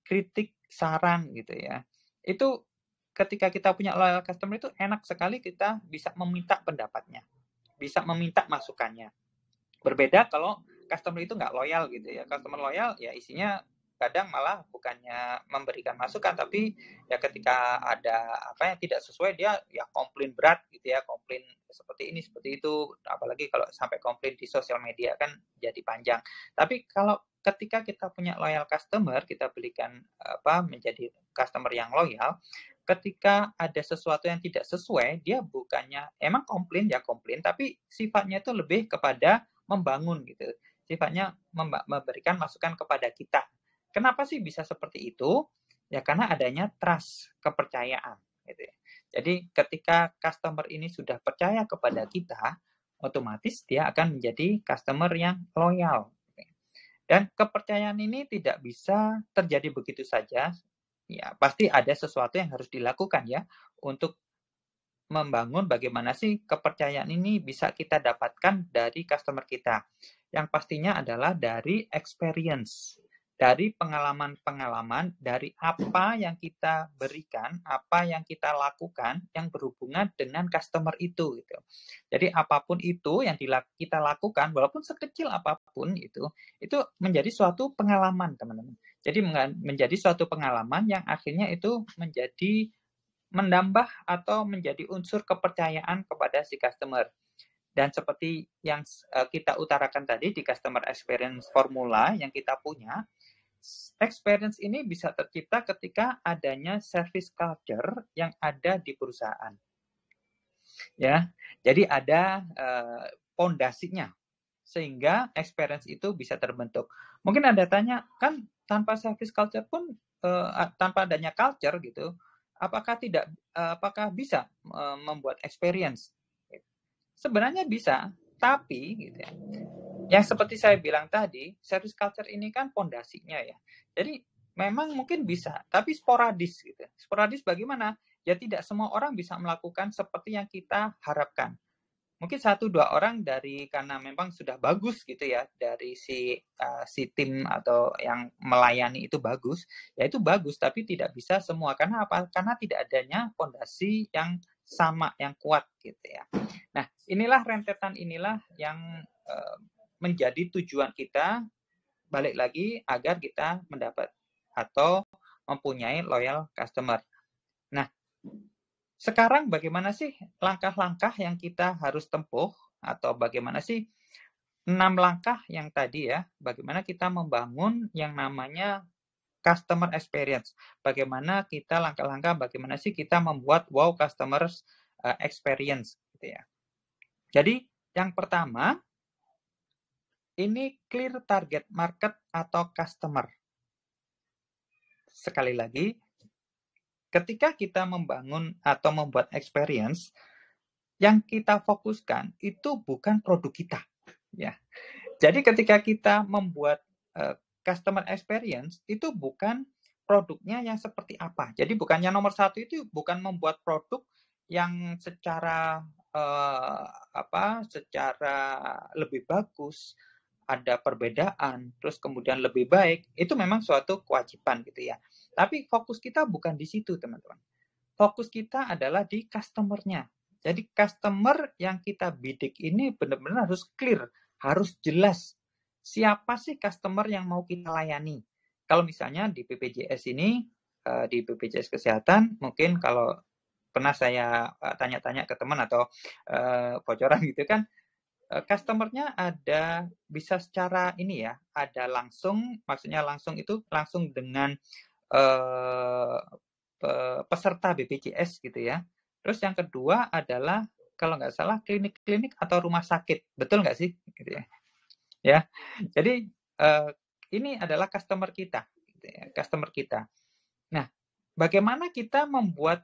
kritik, saran gitu ya. Itu ketika kita punya loyal customer itu enak sekali kita bisa meminta pendapatnya, bisa meminta masukannya. Berbeda kalau customer itu nggak loyal gitu ya. Customer loyal ya isinya kadang malah bukannya memberikan masukan, tapi ya ketika ada apa yang tidak sesuai dia ya komplain berat gitu ya, komplain seperti ini seperti itu, apalagi kalau sampai komplain di sosial media kan jadi panjang. Tapi kalau ketika kita punya loyal customer, kita belikan apa menjadi customer yang loyal, ketika ada sesuatu yang tidak sesuai, dia bukannya emang komplain ya komplain, tapi sifatnya itu lebih kepada membangun gitu. Sifatnya memberikan masukan kepada kita. Kenapa sih bisa seperti itu? Ya karena adanya trust, kepercayaan gitu ya. Jadi ketika customer ini sudah percaya kepada kita, otomatis dia akan menjadi customer yang loyal. Dan kepercayaan ini tidak bisa terjadi begitu saja. Ya, pasti ada sesuatu yang harus dilakukan ya untuk membangun bagaimana sih kepercayaan ini bisa kita dapatkan dari customer kita. Yang pastinya adalah dari experience, dari pengalaman-pengalaman, dari apa yang kita berikan, apa yang kita lakukan yang berhubungan dengan customer itu gitu. Jadi apapun itu yang kita lakukan, walaupun sekecil apapun itu menjadi suatu pengalaman, teman-teman. Jadi menjadi suatu pengalaman yang akhirnya itu menjadi menambah atau menjadi unsur kepercayaan kepada si customer. Dan seperti yang kita utarakan tadi di customer experience formula yang kita punya, experience ini bisa tercipta ketika adanya service culture yang ada di perusahaan. Ya, jadi ada pondasinya sehingga experience itu bisa terbentuk. Mungkin Anda tanya, kan tanpa service culture pun tanpa adanya culture gitu, apakah bisa membuat experience? Sebenarnya bisa, tapi gitu ya. Yang seperti saya bilang tadi, service culture ini kan pondasinya ya. Jadi memang mungkin bisa, tapi sporadis gitu. Sporadis bagaimana? Ya tidak semua orang bisa melakukan seperti yang kita harapkan. Mungkin 1-2 orang karena memang sudah bagus gitu ya, dari si tim atau yang melayani itu bagus, ya itu bagus, tapi tidak bisa semua. Karena apa? Karena tidak adanya fondasi yang sama, yang kuat gitu ya. Nah, rentetan inilah yang menjadi tujuan kita, balik lagi agar kita mendapat atau mempunyai loyal customer. Nah, sekarang bagaimana sih langkah-langkah yang kita harus tempuh, atau bagaimana sih 6 langkah yang tadi ya, bagaimana kita membangun yang namanya customer experience. Bagaimana bagaimana sih kita membuat wow customer experience gitu ya. Jadi yang pertama, ini clear target market atau customer. Sekali lagi, ketika kita membangun atau membuat experience, yang kita fokuskan itu bukan produk kita, ya. Jadi ketika kita membuat customer experience itu bukan produknya yang seperti apa. Jadi bukannya nomor 1 itu bukan membuat produk yang secara secara lebih bagus, ada perbedaan, terus kemudian lebih baik. Itu memang suatu kewajiban gitu ya. Tapi fokus kita bukan di situ, teman-teman. Fokus kita adalah di customer-nya. Jadi customer yang kita bidik ini benar-benar harus clear, harus jelas. Siapa sih customer yang mau kita layani? Kalau misalnya di BPJS ini, di BPJS Kesehatan, mungkin kalau pernah saya tanya-tanya ke teman atau bocoran gitu kan, customer-nya ada bisa secara ini ya, ada langsung, maksudnya langsung itu langsung dengan peserta BPJS gitu ya. Terus yang kedua adalah kalau nggak salah klinik-klinik atau rumah sakit, betul nggak sih? Gitu ya. Ya, jadi ini adalah customer kita, gitu ya, customer kita. Nah, bagaimana kita membuat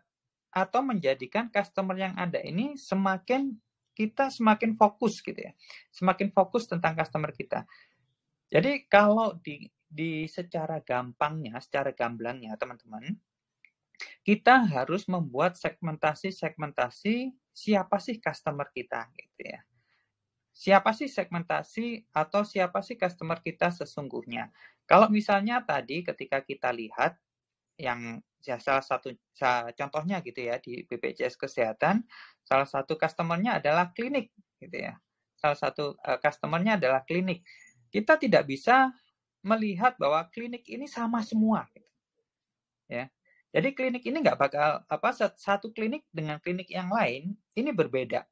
atau menjadikan customer yang ada ini semakin fokus gitu ya, semakin fokus tentang customer kita. Jadi kalau di secara gamblangnya, teman-teman, kita harus membuat segmentasi siapa sih customer kita gitu ya. Siapa sih segmentasi atau siapa sih customer kita sesungguhnya. Kalau misalnya tadi ketika kita lihat yang ya salah satu contohnya gitu ya di BPJS Kesehatan, salah satu customer-nya adalah klinik gitu ya. Salah satu customer-nya adalah klinik. Kita tidak bisa melihat bahwa klinik ini sama semua gitu. Ya. Jadi klinik ini nggak bakal satu klinik dengan klinik yang lain ini berbeda.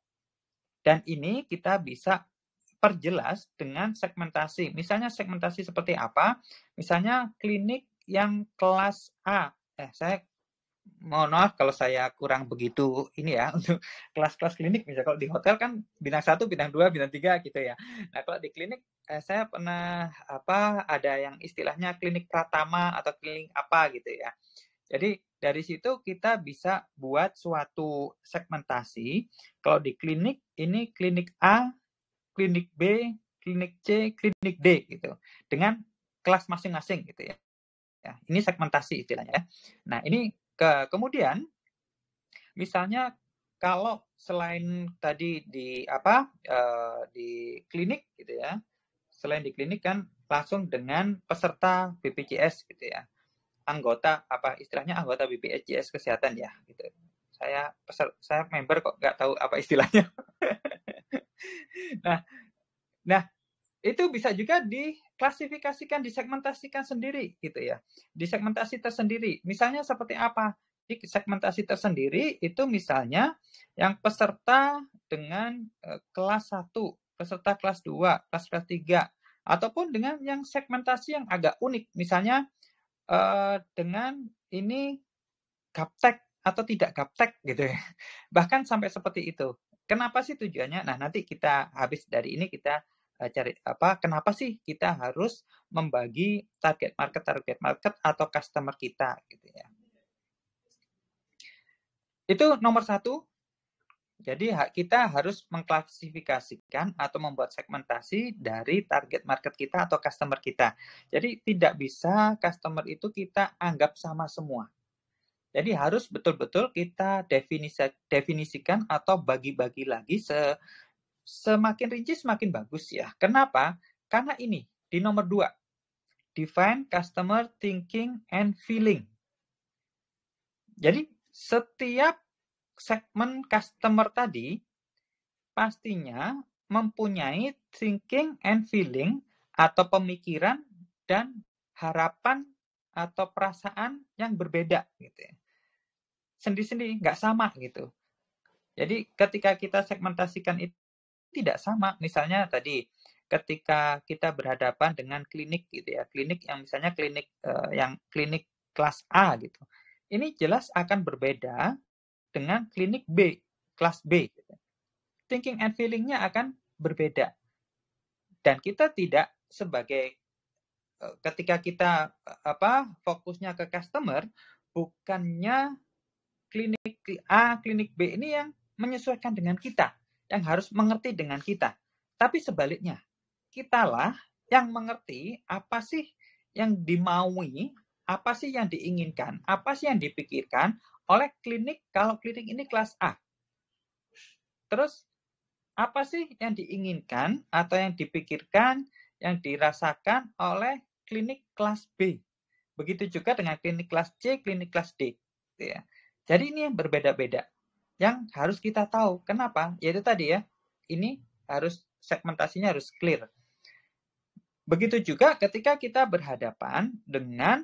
Dan ini kita bisa perjelas dengan segmentasi. Misalnya segmentasi seperti apa? Misalnya klinik yang kelas A. Saya mohon maaf kalau saya kurang begitu ini ya untuk kelas-kelas klinik. Misalnya kalau di hotel kan bintang 1, bintang 2, bintang 3 gitu ya. Nah, kalau di klinik saya pernah ada yang istilahnya klinik pratama atau klinik apa gitu ya. Jadi dari situ kita bisa buat suatu segmentasi. Kalau di klinik ini klinik A, klinik B, klinik C, klinik D gitu. Dengan kelas masing-masing gitu ya. Ini segmentasi istilahnya ya. Nah, ini kemudian misalnya kalau selain tadi di di klinik gitu ya. Selain di klinik kan langsung dengan peserta BPJS gitu ya. Anggota istilahnya anggota BPJS Kesehatan ya gitu. Saya member kok nggak tahu apa istilahnya. Nah, itu bisa juga diklasifikasikan, disegmentasikan sendiri gitu ya. Disegmentasi tersendiri. Misalnya seperti apa? Di segmentasi tersendiri itu misalnya yang peserta dengan kelas 1, peserta kelas 2, kelas 3, ataupun dengan yang segmentasi yang agak unik. Misalnya dengan ini gaptek atau tidak gaptek gitu ya. Bahkan sampai seperti itu. Kenapa sih tujuannya? Nah, nanti kita habis dari ini kita cari kenapa sih kita harus membagi target market atau customer kita gitu ya. Itu nomor 1. Jadi kita harus mengklasifikasikan atau membuat segmentasi dari target market kita atau customer kita. Jadi tidak bisa customer itu kita anggap sama semua. Jadi harus betul-betul kita definisikan atau bagi-bagi lagi semakin rinci semakin bagus ya. Kenapa? Karena ini di nomor 2. Define customer thinking and feeling. Jadi setiap segmen customer tadi pastinya mempunyai thinking and feeling atau pemikiran dan harapan atau perasaan yang berbeda gitu ya. Sendiri-sendiri nggak sama gitu. Jadi ketika kita segmentasikan itu tidak sama. Misalnya tadi ketika kita berhadapan dengan klinik gitu ya, klinik yang misalnya klinik yang klinik kelas A gitu. Ini jelas akan berbeda dengan klinik B, kelas B gitu. Thinking and feeling-nya akan berbeda. Dan kita tidak sebagai ketika kita fokusnya ke customer, bukannya klinik A, klinik B ini yang menyesuaikan dengan kita, yang harus mengerti dengan kita. Tapi sebaliknya, kitalah yang mengerti apa sih yang dimaui, apa sih yang diinginkan, apa sih yang dipikirkan oleh klinik kalau klinik ini kelas A. Terus, apa sih yang diinginkan atau yang dipikirkan, yang dirasakan oleh klinik kelas B. Begitu juga dengan klinik kelas C, klinik kelas D. Ya. Jadi ini yang berbeda-beda. Yang harus kita tahu. Kenapa? Yaitu tadi ya, ini harus segmentasinya harus clear. Begitu juga ketika kita berhadapan dengan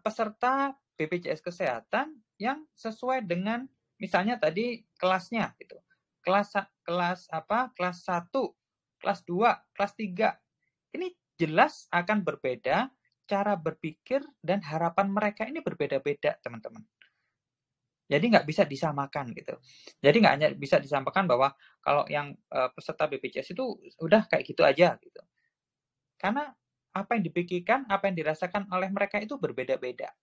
peserta BPJS Kesehatan yang sesuai dengan misalnya tadi kelasnya gitu. Kelas 1, kelas 2, kelas 3. Ini jelas akan berbeda, cara berpikir dan harapan mereka ini berbeda-beda, teman-teman. Jadi nggak bisa disamakan gitu. Jadi nggak hanya bisa disamakan bahwa kalau yang peserta BPJS itu udah kayak gitu aja gitu. Karena apa yang dipikirkan, apa yang dirasakan oleh mereka itu berbeda-beda.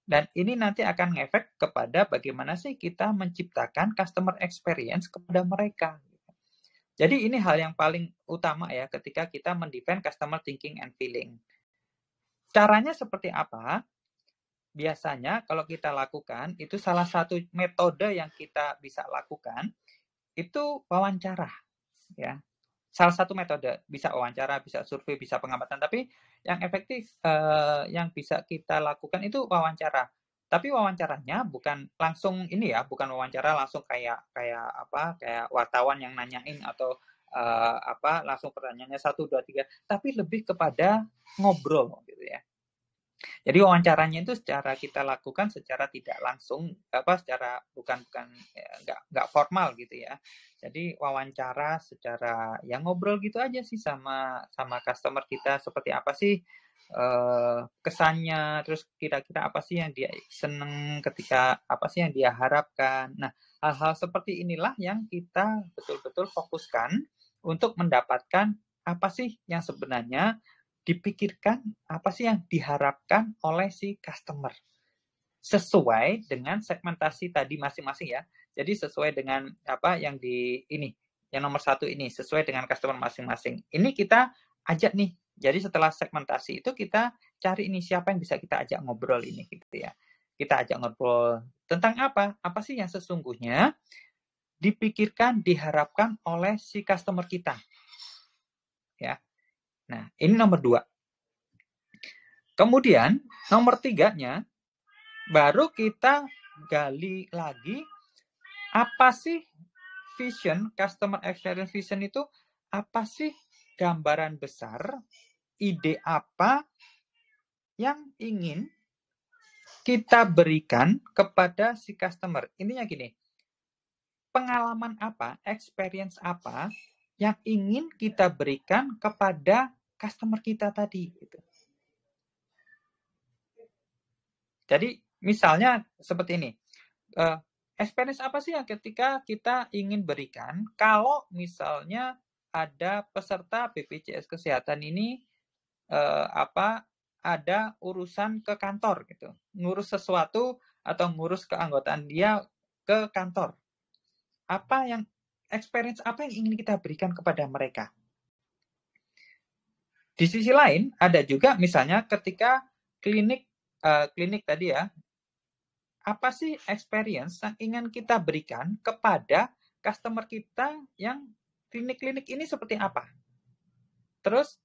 Dan ini nanti akan ngefek kepada bagaimana sih kita menciptakan customer experience kepada mereka. Jadi ini hal yang paling utama ya ketika kita mendefine customer thinking and feeling. Caranya seperti apa? biasanya kalau kita lakukan, itu salah satu metode yang kita bisa lakukan, itu wawancara, ya. Salah satu metode, bisa wawancara, bisa survei, bisa pengamatan, tapi yang efektif yang bisa kita lakukan itu wawancara. Tapi wawancaranya bukan langsung ini ya, bukan wawancara langsung kayak wartawan yang nanyain atau langsung pertanyaannya 1, 2, 3, tapi lebih kepada ngobrol gitu ya. Jadi wawancaranya itu secara kita lakukan secara tidak langsung, secara bukan nggak formal gitu ya. Jadi wawancara secara yang ngobrol gitu aja sih sama customer kita, seperti apa sih kesannya, terus kira-kira apa sih yang dia seneng, ketika apa sih yang dia harapkan. Nah, hal-hal seperti inilah yang kita betul-betul fokuskan untuk mendapatkan apa sih yang sebenarnya dipikirkan, apa sih yang diharapkan oleh si customer sesuai dengan segmentasi tadi masing-masing ya. Jadi sesuai dengan apa yang yang nomor 1 ini, sesuai dengan customer masing-masing. Ini kita ajak nih. Jadi setelah segmentasi itu kita cari ini siapa yang bisa kita ajak ngobrol ini gitu ya. Kita ajak ngobrol tentang apa? Apa sih yang sesungguhnya dipikirkan, diharapkan oleh si customer kita. Ya. Nah, ini nomor 2. Kemudian nomor 3-nya baru kita gali lagi apa sih vision, customer experience vision itu apa sih gambaran besar, ide apa yang ingin kita berikan kepada si customer. Intinya gini, pengalaman apa, experience apa yang ingin kita berikan kepada customer kita tadi. Gitu. Jadi misalnya seperti ini, experience apa sih yang ketika kita ingin berikan kalau misalnya ada peserta BPJS Kesehatan ini ada urusan ke kantor gitu, ngurus sesuatu atau ngurus keanggotaan dia ke kantor. Experience apa yang ingin kita berikan kepada mereka? Di sisi lain ada juga misalnya ketika klinik tadi ya, apa sih experience yang ingin kita berikan kepada customer kita yang klinik-klinik ini seperti apa? Terus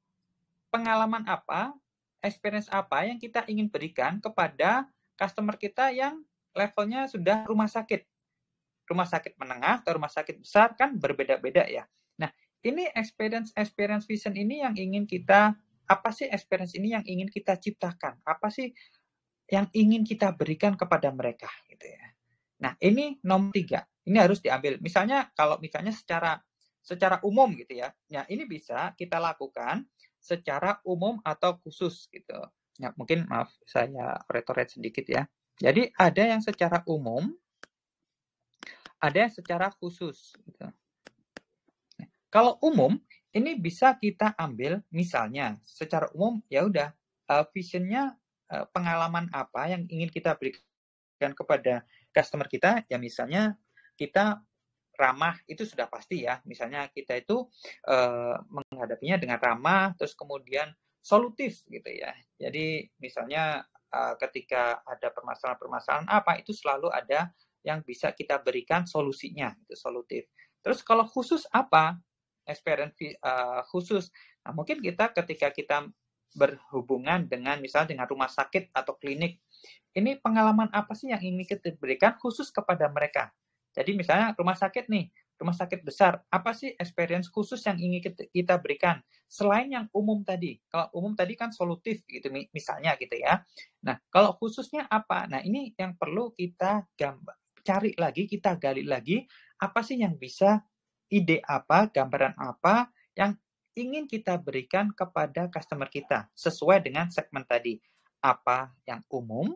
pengalaman apa, experience apa yang kita ingin berikan kepada customer kita yang levelnya sudah rumah sakit. Rumah sakit menengah atau rumah sakit besar kan berbeda-beda ya. Nah, ini experience vision ini yang ingin kita, apa sih experience ini yang ingin kita ciptakan? Apa sih yang ingin kita berikan kepada mereka gitu ya. Nah, ini nomor 3. Ini harus diambil. Misalnya kalau misalnya secara umum gitu ya. Nah, ini bisa kita lakukan secara umum atau khusus gitu. Ya, mungkin maaf saya retret sedikit ya. Jadi ada yang secara umum, ada yang secara khusus gitu. Nah, kalau umum ini bisa kita ambil misalnya secara umum ya udah visionnya pengalaman apa yang ingin kita berikan kepada customer kita, ya misalnya kita ramah, itu sudah pasti ya, misalnya kita itu menghadapinya dengan ramah, terus kemudian solutif gitu ya, jadi misalnya ketika ada permasalahan-permasalahan apa, itu selalu ada yang bisa kita berikan solusinya, itu solutif. Terus kalau khusus apa, experience khusus, nah mungkin kita ketika kita berhubungan dengan misalnya dengan rumah sakit atau klinik, ini pengalaman apa sih yang ingin kita berikan khusus kepada mereka? Jadi misalnya rumah sakit nih, rumah sakit besar, apa sih experience khusus yang ingin kita berikan selain yang umum tadi? Kalau umum tadi kan solutif gitu misalnya gitu ya. Nah, kalau khususnya apa? Nah, ini yang perlu kita cari lagi, kita gali lagi, apa sih yang bisa, ide apa, gambaran apa yang ingin kita berikan kepada customer kita sesuai dengan segmen tadi. Apa yang umum,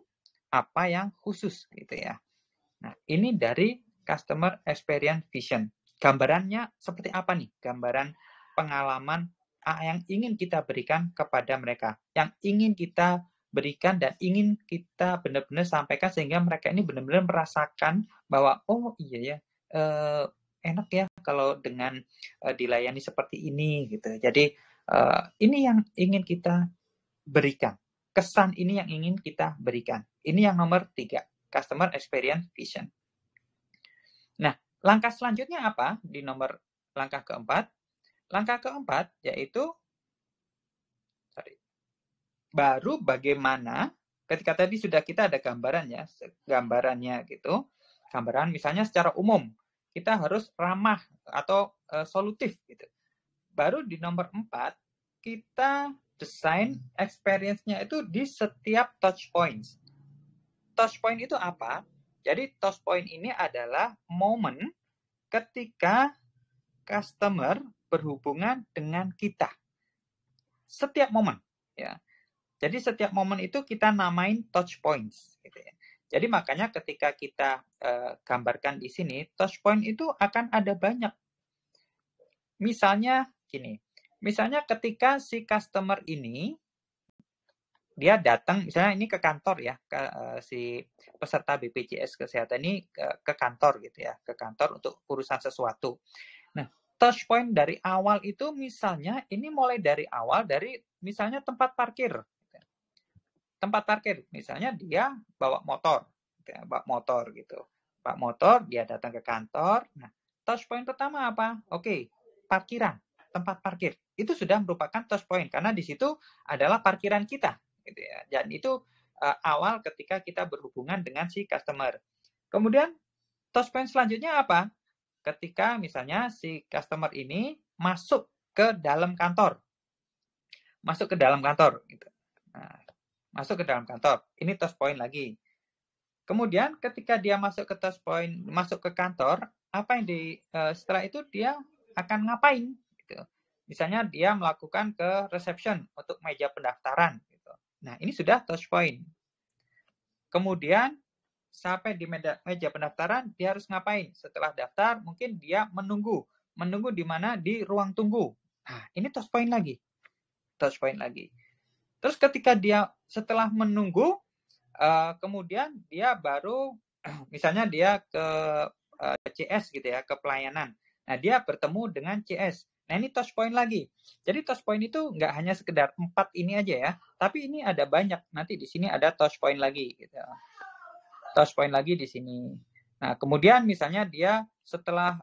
apa yang khusus gitu ya. Nah, ini dari customer experience vision. Gambarannya seperti apa nih? Gambaran pengalaman yang ingin kita berikan kepada mereka. Yang ingin kita berikan dan ingin kita benar-benar sampaikan sehingga mereka ini benar-benar merasakan bahwa oh iya ya, enak ya kalau dengan dilayani seperti ini gitu. Jadi ini yang ingin kita berikan. Kesan ini yang ingin kita berikan. Ini yang nomor 3, Customer Experience Vision. Nah, langkah selanjutnya apa di langkah keempat? Langkah keempat yaitu baru bagaimana ketika tadi sudah kita ada gambarannya gitu. Gambaran misalnya secara umum kita harus ramah atau solutif gitu. Baru di nomor 4 kita desain experience-nya itu di setiap touch points. Touch point itu apa? Jadi touch point ini adalah momen ketika customer berhubungan dengan kita. Setiap momen, ya. Jadi setiap momen itu kita namain touch points, gitu ya. Jadi makanya ketika kita gambarkan di sini, touch point itu akan ada banyak. Misalnya gini, misalnya ketika si customer ini dia datang, misalnya ini ke kantor ya, si peserta BPJS Kesehatan ini ke kantor gitu ya, ke kantor untuk urusan sesuatu. Nah, touch point dari awal itu misalnya ini mulai dari awal dari misalnya tempat parkir. Tempat parkir, misalnya dia bawa motor gitu. Bawa motor, dia datang ke kantor. Nah, touch point pertama apa? Oke, parkiran, tempat parkir. Itu sudah merupakan touch point karena di situ adalah parkiran kita, gitu ya. Dan itu awal ketika kita berhubungan dengan si customer. Kemudian touch point selanjutnya apa? Ketika misalnya si customer ini masuk ke dalam kantor. Masuk ke dalam kantor gitu. Nah, masuk ke dalam kantor. Ini touch point lagi. Kemudian ketika dia masuk ke touch point, masuk ke kantor, apa yang setelah itu dia akan ngapain? Gitu. Misalnya dia melakukan ke reception untuk meja pendaftaran. Gitu. Nah, ini sudah touch point. Kemudian sampai di meja pendaftaran, dia harus ngapain? Setelah daftar, mungkin dia menunggu. Menunggu di mana? Di ruang tunggu. Nah, ini touch point lagi. Touch point lagi. Terus ketika dia setelah menunggu, kemudian dia baru, misalnya dia ke CS gitu ya, ke pelayanan. Nah, dia bertemu dengan CS. Nah, ini touch point lagi. Jadi touch point itu nggak hanya sekedar 4 ini aja ya, tapi ini ada banyak. Nanti di sini ada touch point lagi. Gitu. Touch point lagi di sini. Nah, kemudian misalnya dia setelah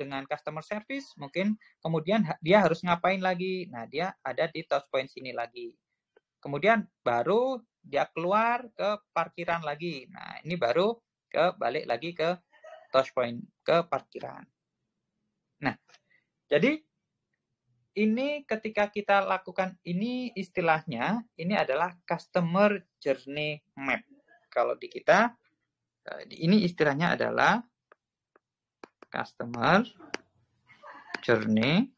dengan customer service, mungkin kemudian dia harus ngapain lagi. Nah, dia ada di touch point sini lagi. Kemudian baru dia keluar ke parkiran lagi. Nah, ini baru balik lagi ke touch point, ke parkiran. Nah, jadi ini ketika kita lakukan ini istilahnya, ini adalah customer journey map. Kalau di kita, ini istilahnya adalah customer journey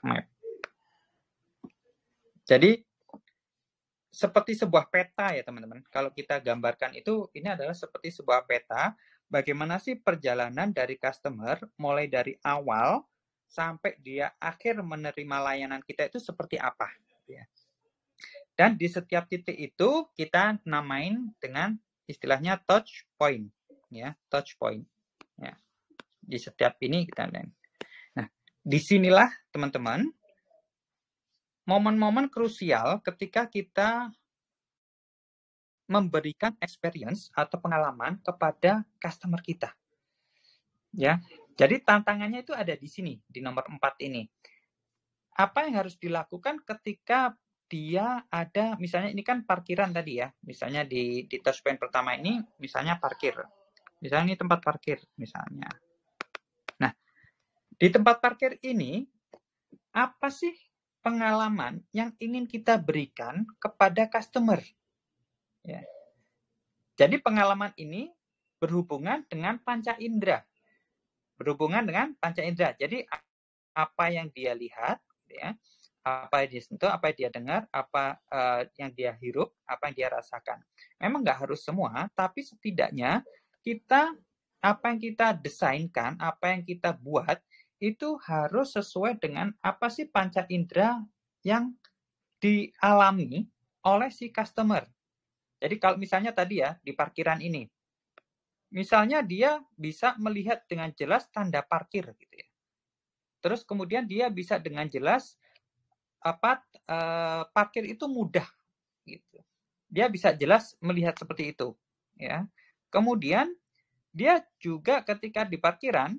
map. Jadi seperti sebuah peta ya teman-teman. Kalau kita gambarkan itu, ini adalah seperti sebuah peta. Bagaimana sih perjalanan dari customer mulai dari awal sampai dia akhir menerima layanan kita itu seperti apa? Ya. Dan di setiap titik itu kita namain dengan istilahnya touch point, ya, touch point. Ya. Di setiap ini kita namain. Nah, disinilah teman-teman momen-momen krusial ketika kita memberikan experience atau pengalaman kepada customer kita. Ya. Jadi tantangannya itu ada di sini, di nomor 4 ini. Apa yang harus dilakukan ketika dia ada, misalnya ini kan parkiran tadi ya, misalnya di touch point pertama ini, misalnya parkir. Misalnya ini tempat parkir, misalnya. Nah, di tempat parkir ini, apa sih pengalaman yang ingin kita berikan kepada customer? Ya. Jadi pengalaman ini berhubungan dengan panca indera. Berhubungan dengan panca indera. Jadi apa yang dia lihat, ya, apa yang dia sentuh, apa yang dia dengar, apa yang dia hirup, apa yang dia rasakan. Memang nggak harus semua, tapi setidaknya kita apa yang kita desainkan, apa yang kita buat itu harus sesuai dengan apa sih panca indera yang dialami oleh si customer. Jadi kalau misalnya tadi ya di parkiran ini, misalnya dia bisa melihat dengan jelas tanda parkir gitu ya. Terus kemudian dia bisa dengan jelas parkir itu mudah gitu. Dia bisa jelas melihat seperti itu, ya. Kemudian dia juga ketika di parkiran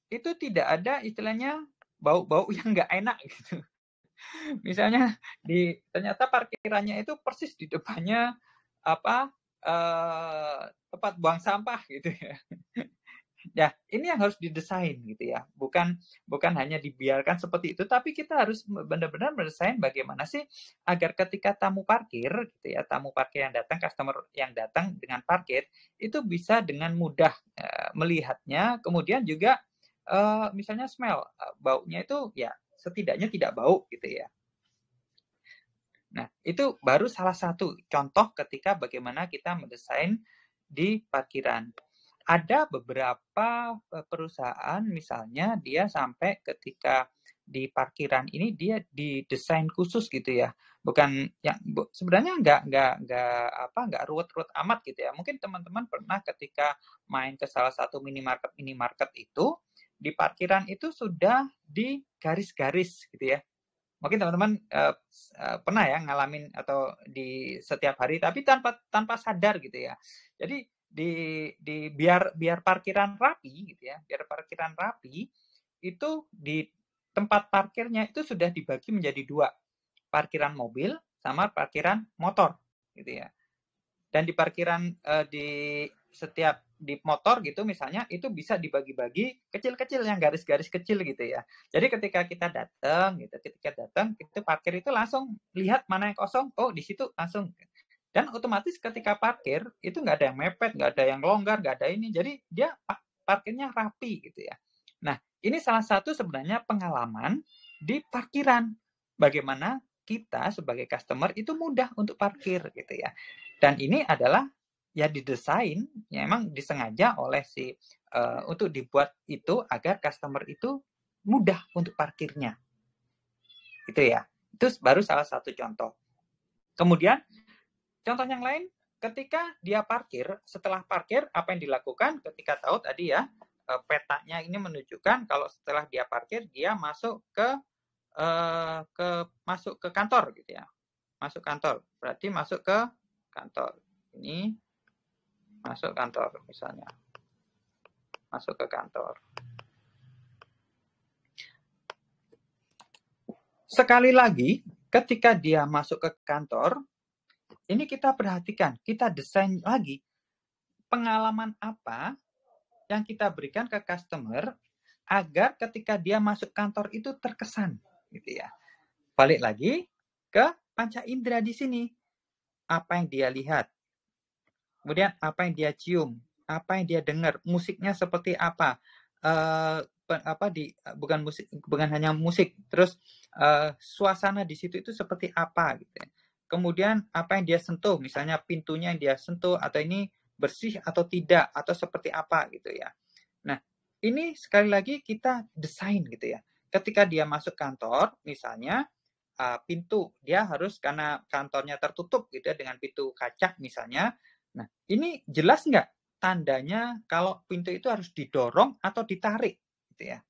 itu tidak ada istilahnya bau-bau yang nggak enak gitu. Misalnya ternyata parkirannya itu persis di depannya tempat buang sampah gitu ya. Ya, ini yang harus didesain gitu ya. Bukan hanya dibiarkan seperti itu, tapi kita harus benar-benar mendesain bagaimana sih agar ketika tamu parkir gitu ya, tamu parkir yang datang, customer yang datang dengan parkir itu bisa dengan mudah melihatnya, kemudian juga misalnya smell, baunya itu ya setidaknya tidak bau gitu ya. Nah, itu baru salah satu contoh ketika bagaimana kita mendesain di parkiran. Ada beberapa perusahaan misalnya dia sampai ketika di parkiran ini dia didesain khusus gitu ya. Bukan yang sebenarnya nggak ruwet-ruwet amat gitu ya. Mungkin teman-teman pernah ketika main ke salah satu minimarket itu di parkiran itu sudah di garis-garis gitu ya. Mungkin teman-teman pernah ya ngalamin atau di setiap hari tapi tanpa sadar gitu ya. Jadi biar parkiran rapi gitu ya, biar parkiran rapi itu di tempat parkirnya itu sudah dibagi menjadi dua, parkiran mobil sama parkiran motor gitu ya. Dan di parkiran di setiap di motor gitu misalnya itu bisa dibagi-bagi kecil-kecil yang garis-garis kecil gitu ya. Jadi ketika kita datang itu parkir itu langsung lihat mana yang kosong, oh di situ langsung. Dan otomatis ketika parkir itu nggak ada yang mepet, nggak ada yang longgar, nggak ada ini. Jadi dia parkirnya rapi gitu ya. Nah ini salah satu sebenarnya pengalaman di parkiran. Bagaimana kita sebagai customer itu mudah untuk parkir gitu ya. Dan ini adalah ya didesain, ya memang disengaja oleh untuk dibuat itu agar customer itu mudah untuk parkirnya. Itu ya. Itu baru salah satu contoh. Kemudian contoh yang lain, ketika dia parkir, setelah parkir apa yang dilakukan ketika tahu tadi ya, petanya ini menunjukkan kalau setelah dia parkir dia masuk ke kantor gitu ya. Masuk kantor. Berarti masuk ke kantor. Ini masuk kantor misalnya. Masuk ke kantor. Sekali lagi, ketika dia masuk ke kantor, ini kita perhatikan, kita desain lagi pengalaman apa yang kita berikan ke customer agar ketika dia masuk kantor itu terkesan gitu ya. Balik lagi ke panca indera di sini. Apa yang dia lihat. Kemudian apa yang dia cium, apa yang dia dengar, musiknya seperti apa. Bukan hanya musik, terus suasana di situ itu seperti apa gitu ya. Kemudian apa yang dia sentuh, misalnya pintunya yang dia sentuh atau ini bersih atau tidak atau seperti apa gitu ya. Nah, ini sekali lagi kita desain gitu ya. Ketika dia masuk kantor, misalnya pintu dia harus karena kantornya tertutup gitu ya dengan pintu kaca misalnya. Nah, ini jelas nggak tandanya kalau pintu itu harus didorong atau ditarik gitu ya.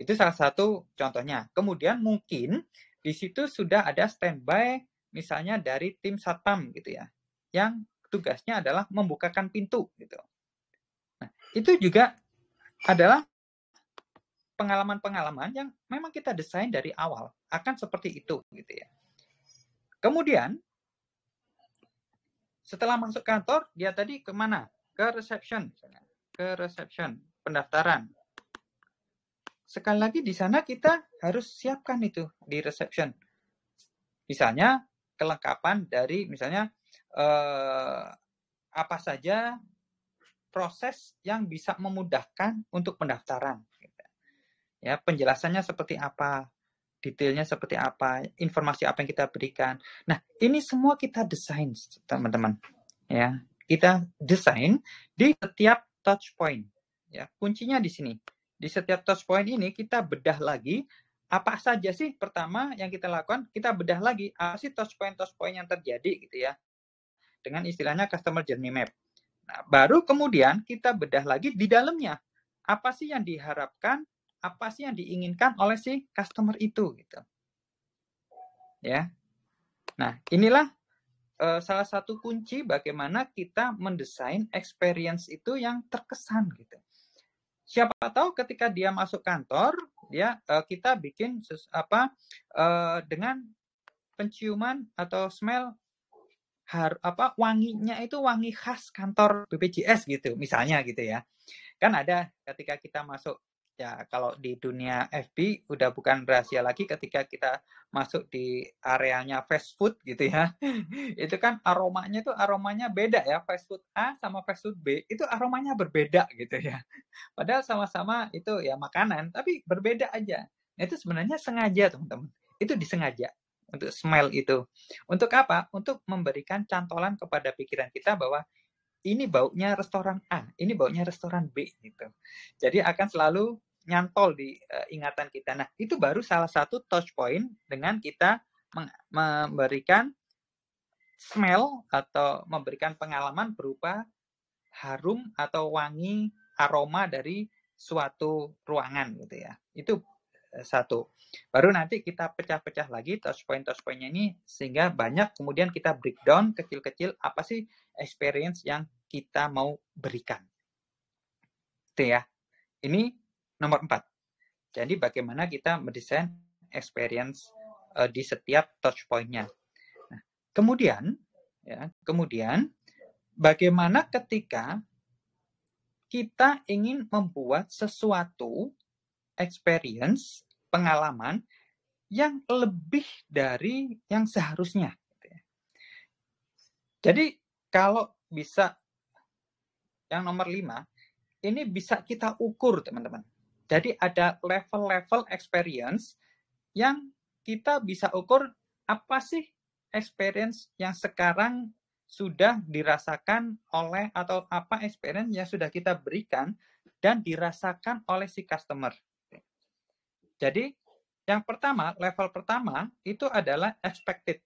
Itu salah satu contohnya. Kemudian mungkin di situ sudah ada standby misalnya dari tim satpam gitu ya. Yang tugasnya adalah membukakan pintu gitu. Nah, itu juga adalah pengalaman-pengalaman yang memang kita desain dari awal akan seperti itu gitu ya. Kemudian setelah masuk kantor dia tadi kemana? Ke reception, ke reception pendaftaran. Sekali lagi di sana kita harus siapkan itu di reception. Misalnya kelengkapan dari misalnya apa saja proses yang bisa memudahkan untuk pendaftaran. Ya, penjelasannya seperti apa, detailnya seperti apa, informasi apa yang kita berikan. Nah, ini semua kita desain, teman-teman. Ya, kita desain di setiap touch point. Ya, kuncinya di sini. Di setiap touch point ini kita bedah lagi apa saja sih pertama yang kita lakukan, kita bedah lagi apa sih touch point yang terjadi gitu ya. Dengan istilahnya customer journey map. Nah, baru kemudian kita bedah lagi di dalamnya. Apa sih yang diharapkan, apa sih yang diinginkan oleh si customer itu gitu. Ya. Nah, inilah salah satu kunci bagaimana kita mendesain experience itu yang terkesan gitu. Siapa tahu ketika dia masuk kantor, kita bikin dengan penciuman atau smell wanginya itu wangi khas kantor BPJS gitu, misalnya gitu ya. Kan ada ketika kita masuk, ya kalau di dunia FB udah bukan rahasia lagi ketika kita masuk di areanya fast food gitu ya. Itu kan aromanya beda ya, fast food A sama fast food B itu aromanya berbeda gitu ya. Padahal sama-sama itu ya makanan, tapi berbeda aja. Nah, itu sebenarnya sengaja teman-teman. Itu disengaja untuk smell itu. Untuk apa? Untuk memberikan cantolan kepada pikiran kita bahwa ini baunya restoran A, ini baunya restoran B gitu. Jadi akan selalu nyantol di ingatan kita. Nah, itu baru salah satu touch point dengan kita memberikan smell atau memberikan pengalaman berupa harum atau wangi aroma dari suatu ruangan gitu ya. Itu satu. Baru nanti kita pecah-pecah lagi touch point-nya ini sehingga banyak kemudian kita breakdown kecil-kecil apa sih experience yang kita mau berikan. Itu ya. Ini nomor 4. Jadi bagaimana kita mendesain experience di setiap touch point-nya. Nah, kemudian bagaimana ketika kita ingin membuat sesuatu experience, pengalaman yang lebih dari yang seharusnya. Jadi kalau bisa yang nomor 5, ini bisa kita ukur teman-teman. Jadi ada level-level experience yang kita bisa ukur apa sih experience yang sekarang sudah dirasakan oleh atau apa experience yang sudah kita berikan dan dirasakan oleh si customer. Jadi yang pertama, level pertama itu adalah expected.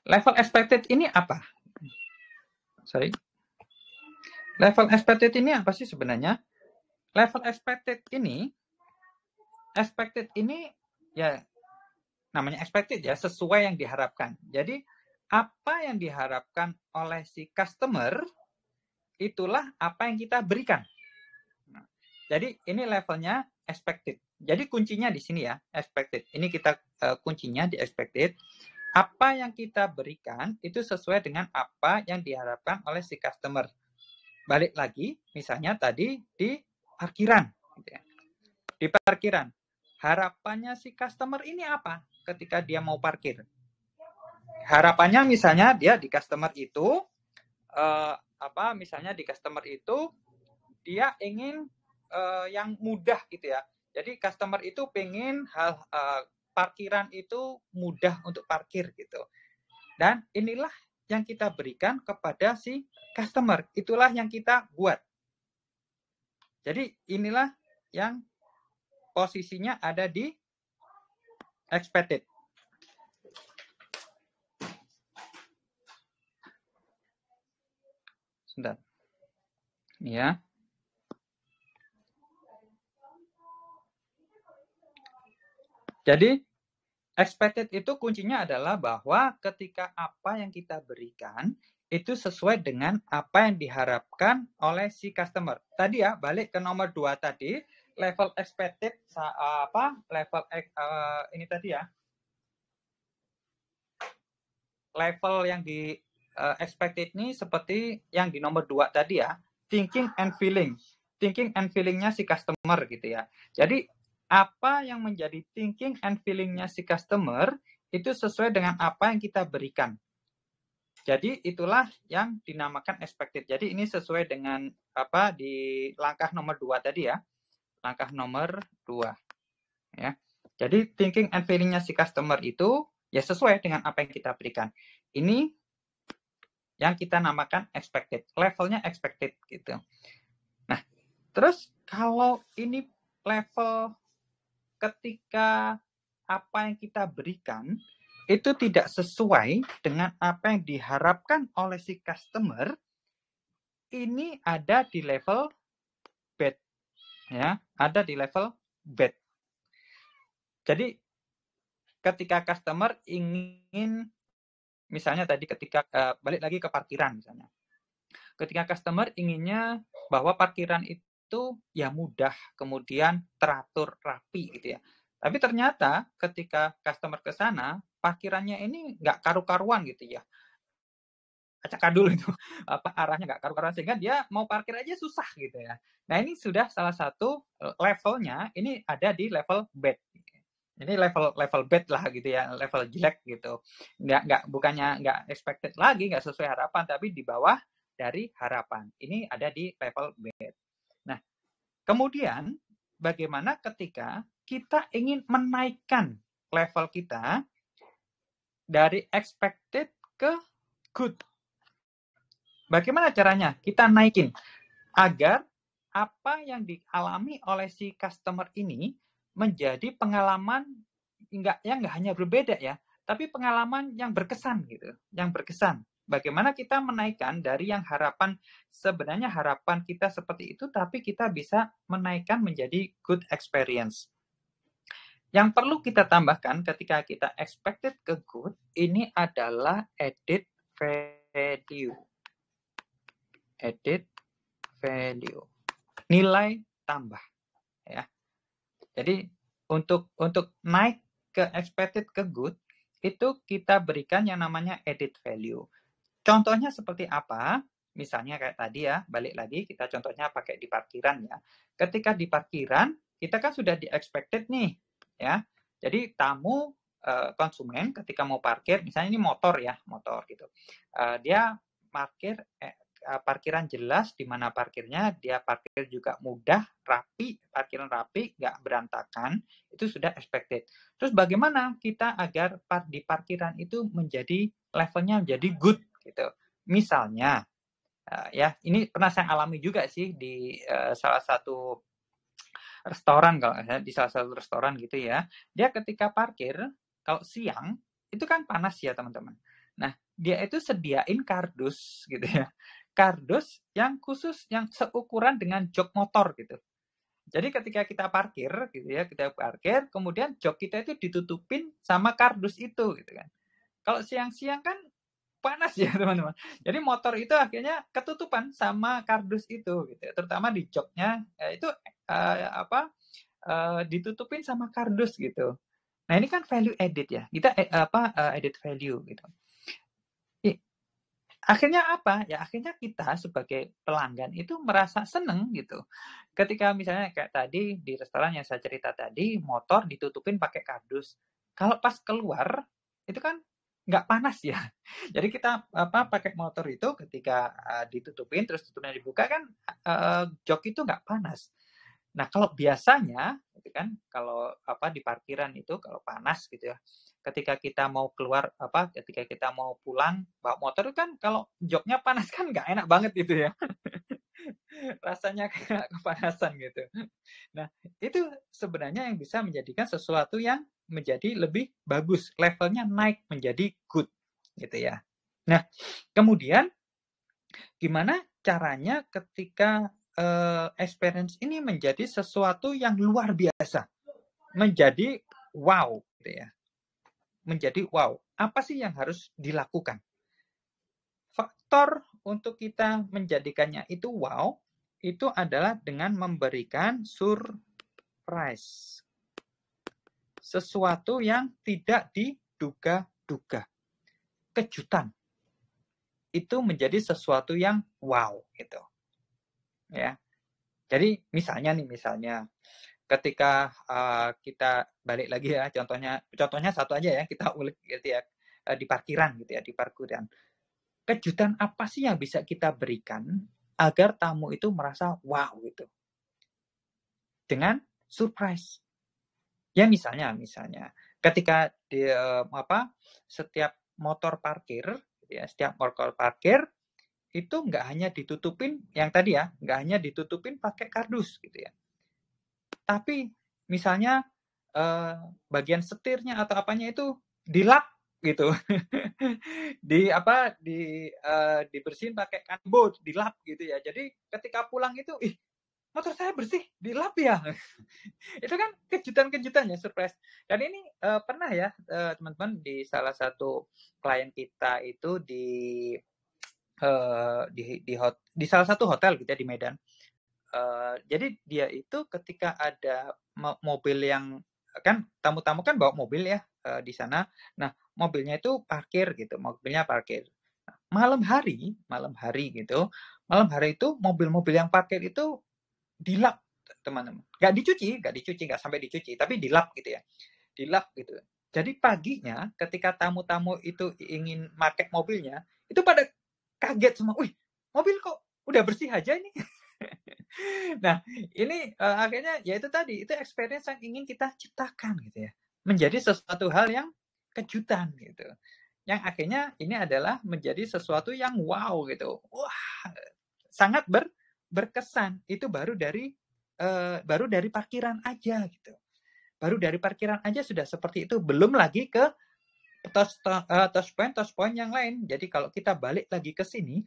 Level expected ini apa? Level expected ini apa sih sebenarnya? Level expected ini ya namanya expected ya, sesuai yang diharapkan. Jadi apa yang diharapkan oleh si customer itulah apa yang kita berikan. Nah, jadi ini levelnya expected. Jadi kuncinya di sini ya, expected. Ini kita kuncinya di expected. Apa yang kita berikan itu sesuai dengan apa yang diharapkan oleh si customer. Balik lagi, misalnya tadi di parkiran. Di parkiran, harapannya si customer ini apa ketika dia mau parkir? Harapannya misalnya dia di customer itu, misalnya di customer itu dia ingin yang mudah gitu ya. Jadi customer itu pengen parkiran itu mudah untuk parkir gitu. Dan inilah yang kita berikan kepada si customer. Itulah yang kita buat. Jadi inilah yang posisinya ada di expected. Sebentar. Ya. Jadi expected itu kuncinya adalah bahwa ketika apa yang kita berikan itu sesuai dengan apa yang diharapkan oleh si customer. Tadi ya, balik ke nomor 2 tadi, level expected ini tadi ya. Level yang di expected ini seperti yang di nomor 2 tadi ya, thinking and feeling. Thinking and feeling-nya si customer gitu ya. Jadi apa yang menjadi thinking and feeling-nya si customer itu sesuai dengan apa yang kita berikan. Jadi itulah yang dinamakan expected. Jadi ini sesuai dengan apa di langkah nomor 2 tadi ya. Langkah nomor 2. Ya. Jadi thinking and feeling-nya si customer itu ya sesuai dengan apa yang kita berikan. Ini yang kita namakan expected. Levelnya expected gitu. Nah, terus kalau ini level ketika apa yang kita berikan itu tidak sesuai dengan apa yang diharapkan oleh si customer, ini ada di level bad. Ya, ada di level bad. Jadi ketika customer ingin, misalnya tadi ketika balik lagi ke parkiran misalnya, ketika customer inginnya bahwa parkiran itu ya mudah, kemudian teratur, rapi gitu ya. Tapi ternyata ketika customer ke sana, parkirannya ini nggak karu-karuan gitu ya. Acak-adul itu arahnya nggak karu-karuan, sehingga dia mau parkir aja susah gitu ya. Nah, ini sudah salah satu levelnya ini ada di level bad. Ini level bad lah gitu ya, level jelek gitu. Bukannya nggak expected lagi, nggak sesuai harapan, tapi di bawah dari harapan. Ini ada di level bad. Nah, kemudian bagaimana ketika kita ingin menaikkan level kita dari expected ke good? Bagaimana caranya kita naikin agar apa yang dialami oleh si customer ini menjadi pengalaman nggak hanya berbeda ya, tapi pengalaman yang berkesan gitu, yang berkesan. Bagaimana kita menaikkan dari yang sebenarnya harapan kita seperti itu, tapi kita bisa menaikkan menjadi good experience. Yang perlu kita tambahkan ketika kita expected ke good, ini adalah added value. Added value, nilai tambah ya. Jadi untuk naik ke expected ke good itu kita berikan yang namanya added value. Contohnya seperti apa? Misalnya kayak tadi ya, balik lagi kita contohnya pakai di parkiran ya. Ketika di parkiran kita kan sudah di expected nih ya. Jadi tamu konsumen ketika mau parkir, misalnya ini motor gitu. Dia parkiran jelas di mana parkirnya, dia parkir juga mudah, rapi, parkiran rapi, nggak berantakan, itu sudah expected. Terus bagaimana kita agar di parkiran itu menjadi levelnya menjadi good gitu. Misalnya, ya ini pernah saya alami juga sih di salah satu restoran, kalau di salah satu restoran gitu ya. Dia ketika parkir, kalau siang itu kan panas ya teman-teman. Nah, dia itu sediain kardus gitu ya. Kardus yang khusus yang seukuran dengan jok motor gitu. Jadi ketika kita parkir gitu ya, kemudian jok kita itu ditutupin sama kardus itu gitu kan. Kalau siang-siang kan panas ya teman-teman. Jadi motor itu akhirnya ketutupan sama kardus itu gitu. Terutama di joknya itu ditutupin sama kardus gitu. Nah, ini kan value added ya. Kita added value gitu. Akhirnya apa? Ya akhirnya kita sebagai pelanggan itu merasa seneng gitu. Ketika misalnya kayak tadi di restoran yang saya cerita tadi, motor ditutupin pakai kardus. Kalau pas keluar itu kan nggak panas ya. Jadi kita pakai motor itu ketika ditutupin terus tutupnya dibuka kan jok itu nggak panas. Nah, kalau biasanya gitu kan, kalau di parkiran itu kalau panas gitu ya, ketika kita mau keluar ketika kita mau pulang bawa motor kan kalau joknya panas kan nggak enak banget gitu ya. Rasanya kayak kepanasan gitu. Nah, itu sebenarnya yang bisa menjadikan sesuatu yang menjadi lebih bagus, levelnya naik menjadi good gitu ya. Nah, kemudian gimana caranya ketika experience ini menjadi sesuatu yang luar biasa, menjadi wow gitu ya. Menjadi wow. Apa sih yang harus dilakukan? Faktor untuk kita menjadikannya itu wow, itu adalah dengan memberikan surprise. Sesuatu yang tidak diduga-duga. Kejutan. Itu menjadi sesuatu yang wow gitu. Ya. Jadi misalnya ketika kita balik lagi ya, contohnya satu aja ya, kita ulik gitu ya, di parkiran gitu ya, di parkiran. Kejutan apa sih yang bisa kita berikan agar tamu itu merasa wow gitu? Dengan surprise. Ya misalnya ketika di setiap motor parkir gitu ya, setiap motor parkir itu nggak hanya ditutupin yang tadi ya, nggak hanya ditutupin pakai kardus gitu ya. Tapi misalnya bagian setirnya atau apanya itu dilap gitu. Dibersihin pakai kanbo, dilap gitu ya. Jadi ketika pulang itu motor saya bersih, dilap ya. Itu kan kejutan-kejutannya, surprise. Dan ini pernah ya teman-teman, di salah satu klien kita itu di salah satu hotel gitu ya di Medan. Jadi dia itu ketika ada mobil yang kan tamu-tamu kan bawa mobil ya di sana. Nah, mobilnya itu parkir gitu, mobilnya parkir. Malam hari gitu, malam hari itu mobil-mobil yang parkir itu dilap teman-teman. Nggak dicuci, nggak sampai dicuci, tapi dilap gitu ya, dilap gitu. Jadi paginya ketika tamu-tamu itu ingin pakai mobilnya, itu pada kaget semua. Wih, mobil kok udah bersih aja ini. Nah, ini akhirnya ya itu tadi, itu experience yang ingin kita ciptakan gitu ya. Menjadi sesuatu hal yang kejutan gitu. Yang akhirnya ini adalah menjadi sesuatu yang wow gitu. Wah, sangat berkesan. Itu baru dari parkiran aja gitu. Baru dari parkiran aja sudah seperti itu. Belum lagi ke touch point yang lain. Jadi kalau kita balik lagi ke sini,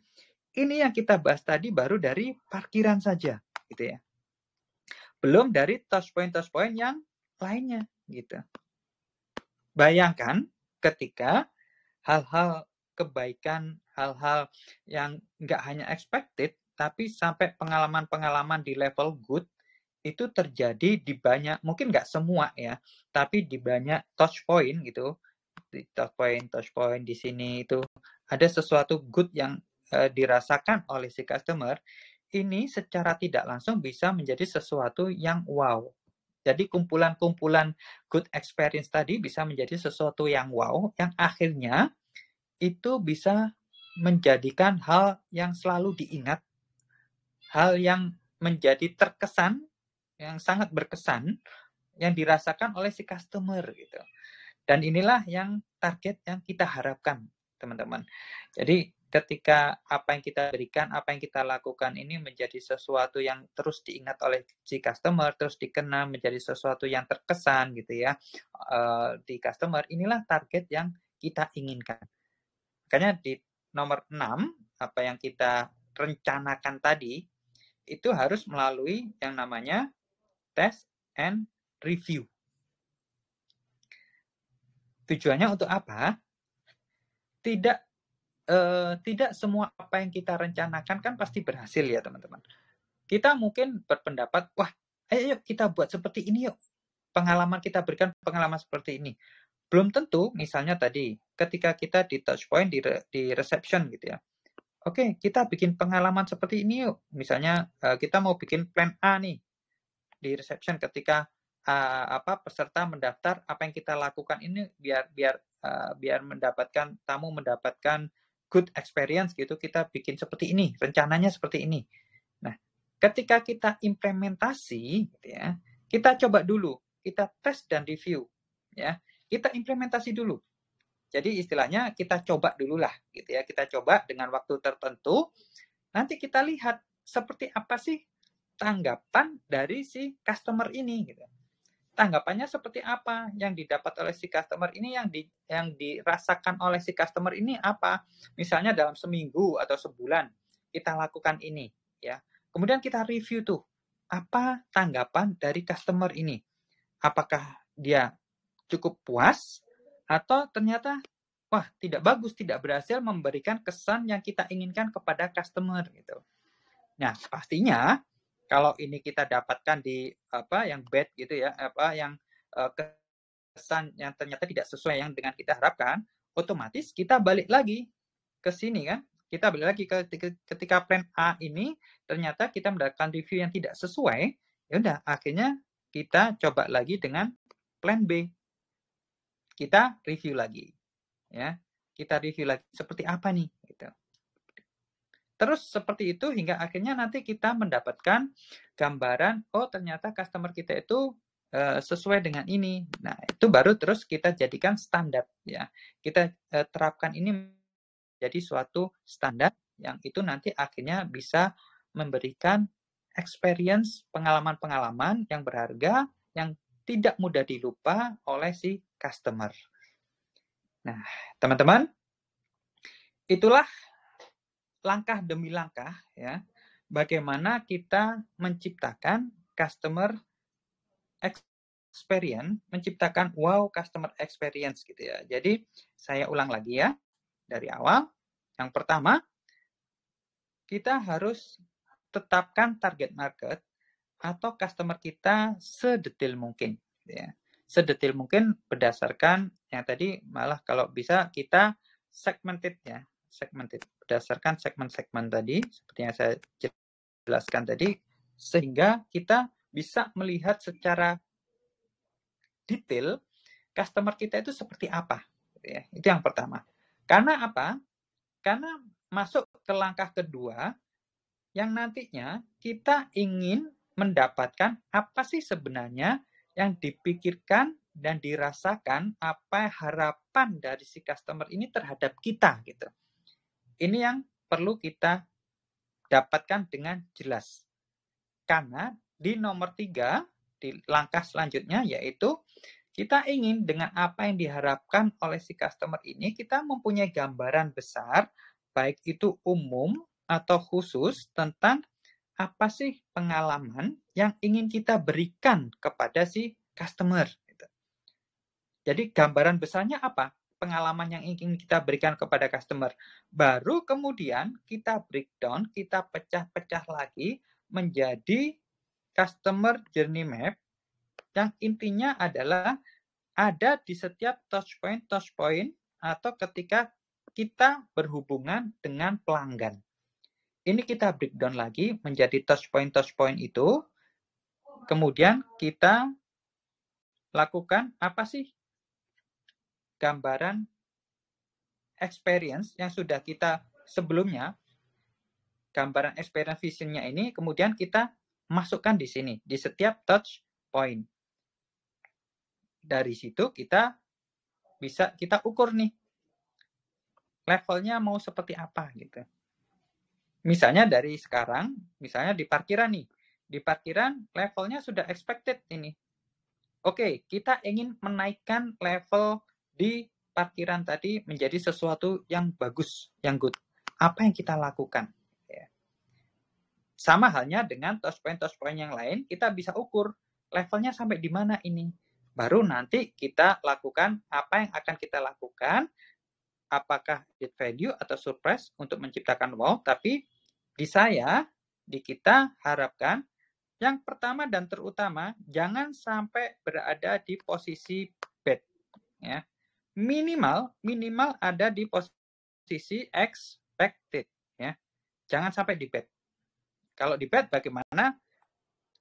ini yang kita bahas tadi baru dari parkiran saja, gitu ya. Belum dari touch point yang lainnya, gitu. Bayangkan ketika hal-hal kebaikan, hal-hal yang nggak hanya expected, tapi sampai pengalaman-pengalaman di level good, itu terjadi di banyak, mungkin nggak semua ya, tapi di banyak touch point gitu. Di touch point di sini itu ada sesuatu good yang dirasakan oleh si customer, ini secara tidak langsung bisa menjadi sesuatu yang wow. Jadi kumpulan-kumpulan good experience tadi bisa menjadi sesuatu yang wow, yang akhirnya itu bisa menjadikan hal yang selalu diingat, hal yang menjadi terkesan, yang sangat berkesan, yang dirasakan oleh si customer gitu. Dan inilah yang target yang kita harapkan, teman-teman. Jadi ketika apa yang kita berikan, apa yang kita lakukan ini menjadi sesuatu yang terus diingat oleh si customer, terus dikenal menjadi sesuatu yang terkesan gitu ya di customer, inilah target yang kita inginkan. Makanya di nomor 6, apa yang kita rencanakan tadi, itu harus melalui yang namanya test and review. Tujuannya untuk apa? Tidak semua apa yang kita rencanakan kan pasti berhasil ya teman-teman. Kita mungkin berpendapat, wah ayo kita buat seperti ini yuk. Pengalaman kita berikan pengalaman seperti ini. Belum tentu misalnya tadi ketika kita di touch point, di reception gitu ya. Oke, kita bikin pengalaman seperti ini yuk. Misalnya kita mau bikin plan A nih di reception ketika peserta mendaftar, apa yang kita lakukan ini biar mendapatkan tamu mendapatkan good experience gitu, kita bikin seperti ini, rencananya seperti ini. Nah, ketika kita implementasi gitu ya, kita coba dulu, kita tes dan review ya. Kita implementasi dulu. Jadi istilahnya kita coba dulu lah gitu ya. Kita coba dengan waktu tertentu. Nanti kita lihat seperti apa sih tanggapan dari si customer ini gitu. Tanggapannya seperti apa yang didapat oleh si customer ini, yang dirasakan oleh si customer ini apa. Misalnya dalam seminggu atau sebulan kita lakukan ini ya. Kemudian kita review tuh apa tanggapan dari customer ini. Apakah dia cukup puas atau ternyata wah tidak bagus, tidak berhasil memberikan kesan yang kita inginkan kepada customer gitu. Nah, pastinya kalau ini kita dapatkan di yang bad gitu ya, yang kesan yang ternyata tidak sesuai yang dengan kita harapkan, otomatis kita balik lagi ke sini kan. Kita balik lagi ketika plan A ini ternyata kita mendapatkan review yang tidak sesuai, ya udah akhirnya kita coba lagi dengan plan B. Kita review lagi. Ya. Kita review lagi seperti apa nih gitu. Terus seperti itu hingga akhirnya nanti kita mendapatkan gambaran, oh ternyata customer kita itu sesuai dengan ini. Nah, itu baru terus kita jadikan standar ya. Kita terapkan ini menjadi suatu standar yang itu nanti akhirnya bisa memberikan experience, pengalaman-pengalaman yang berharga yang tidak mudah dilupa oleh si customer. Nah, teman-teman, itulah langkah demi langkah ya, bagaimana kita menciptakan customer experience, menciptakan wow customer experience gitu ya. Jadi saya ulang lagi ya dari awal. Yang pertama, kita harus tetapkan target market atau customer kita sedetail mungkin ya. Sedetail mungkin berdasarkan yang tadi, malah kalau bisa kita segmented ya, segmented berdasarkan segmen-segmen tadi seperti yang saya jelaskan tadi, sehingga kita bisa melihat secara detail customer kita itu seperti apa ya. Itu yang pertama. Karena apa? Karena masuk ke langkah kedua yang nantinya kita ingin mendapatkan apa sih sebenarnya yang dipikirkan dan dirasakan, apa harapan dari si customer ini terhadap kita gitu. Ini yang perlu kita dapatkan dengan jelas. Karena di nomor 3, di langkah selanjutnya yaitu kita ingin dengan apa yang diharapkan oleh si customer ini, kita mempunyai gambaran besar, baik itu umum atau khusus tentang apa sih pengalaman yang ingin kita berikan kepada si customer. Jadi gambaran besarnya apa? Pengalaman yang ingin kita berikan kepada customer. Baru kemudian kita breakdown, kita pecah-pecah lagi menjadi customer journey map yang intinya adalah ada di setiap touch point atau ketika kita berhubungan dengan pelanggan. Ini kita breakdown lagi menjadi touch point itu. Kemudian kita lakukan apa sih gambaran experience yang sudah kita sebelumnya, gambaran experience visionnya ini, kemudian kita masukkan di sini, di setiap touch point. Dari situ kita bisa kita ukur nih, levelnya mau seperti apa gitu. Misalnya dari sekarang, misalnya di parkiran nih, di parkiran levelnya sudah expected ini. Oke, kita ingin menaikkan level di parkiran tadi menjadi sesuatu yang bagus, yang good. Apa yang kita lakukan? Ya. Sama halnya dengan touch point yang lain, kita bisa ukur levelnya sampai di mana ini. Baru nanti kita lakukan apa yang akan kita lakukan, apakah added value atau surprise untuk menciptakan wow, tapi di kita harapkan yang pertama dan terutama, jangan sampai berada di posisi bad. Ya. Minimal ada di posisi expected. Ya. Jangan sampai di bad. Kalau di bad bagaimana?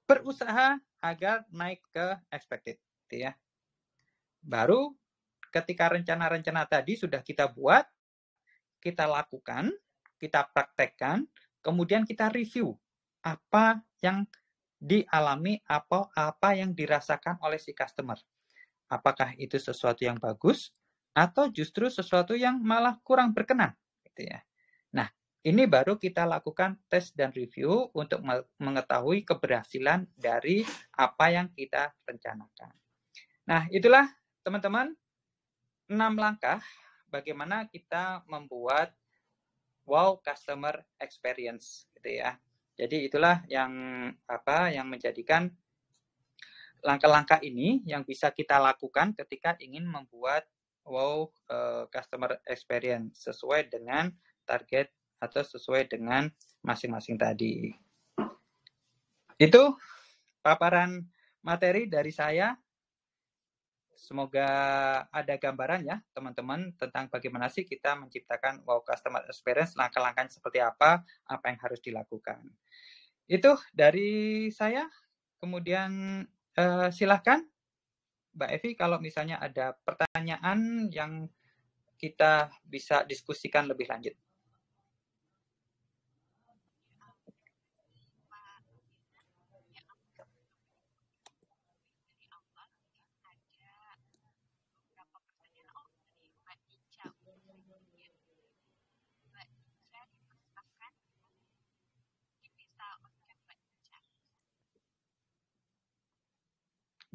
Berusaha agar naik ke expected. Ya. Baru ketika rencana-rencana tadi sudah kita buat, kita lakukan, kita praktekkan, kemudian kita review apa yang dialami, apa yang dirasakan oleh si customer. Apakah itu sesuatu yang bagus atau justru sesuatu yang malah kurang berkenan gitu ya. Nah, ini baru kita lakukan tes dan review untuk mengetahui keberhasilan dari apa yang kita rencanakan. Nah, itulah teman-teman 6 langkah bagaimana kita membuat wow customer experience gitu ya. Jadi itulah yang menjadikan langkah-langkah ini yang bisa kita lakukan ketika ingin membuat wow customer experience sesuai dengan target atau sesuai dengan masing-masing tadi. Itu paparan materi dari saya. Semoga ada gambaran ya teman-teman tentang bagaimana sih kita menciptakan wow customer experience, langkah-langkahnya seperti apa yang harus dilakukan. Itu dari saya. Kemudian silahkan Mbak Evi kalau misalnya ada pertanyaan yang kita bisa diskusikan lebih lanjut.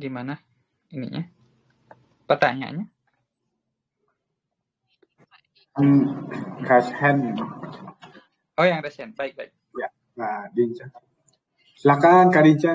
Di mana ininya? Pertanyaannya? Raise hand. Oh, yang raise hand. Baik. Ya, Kak Dinca. Silakan Kak Dinca.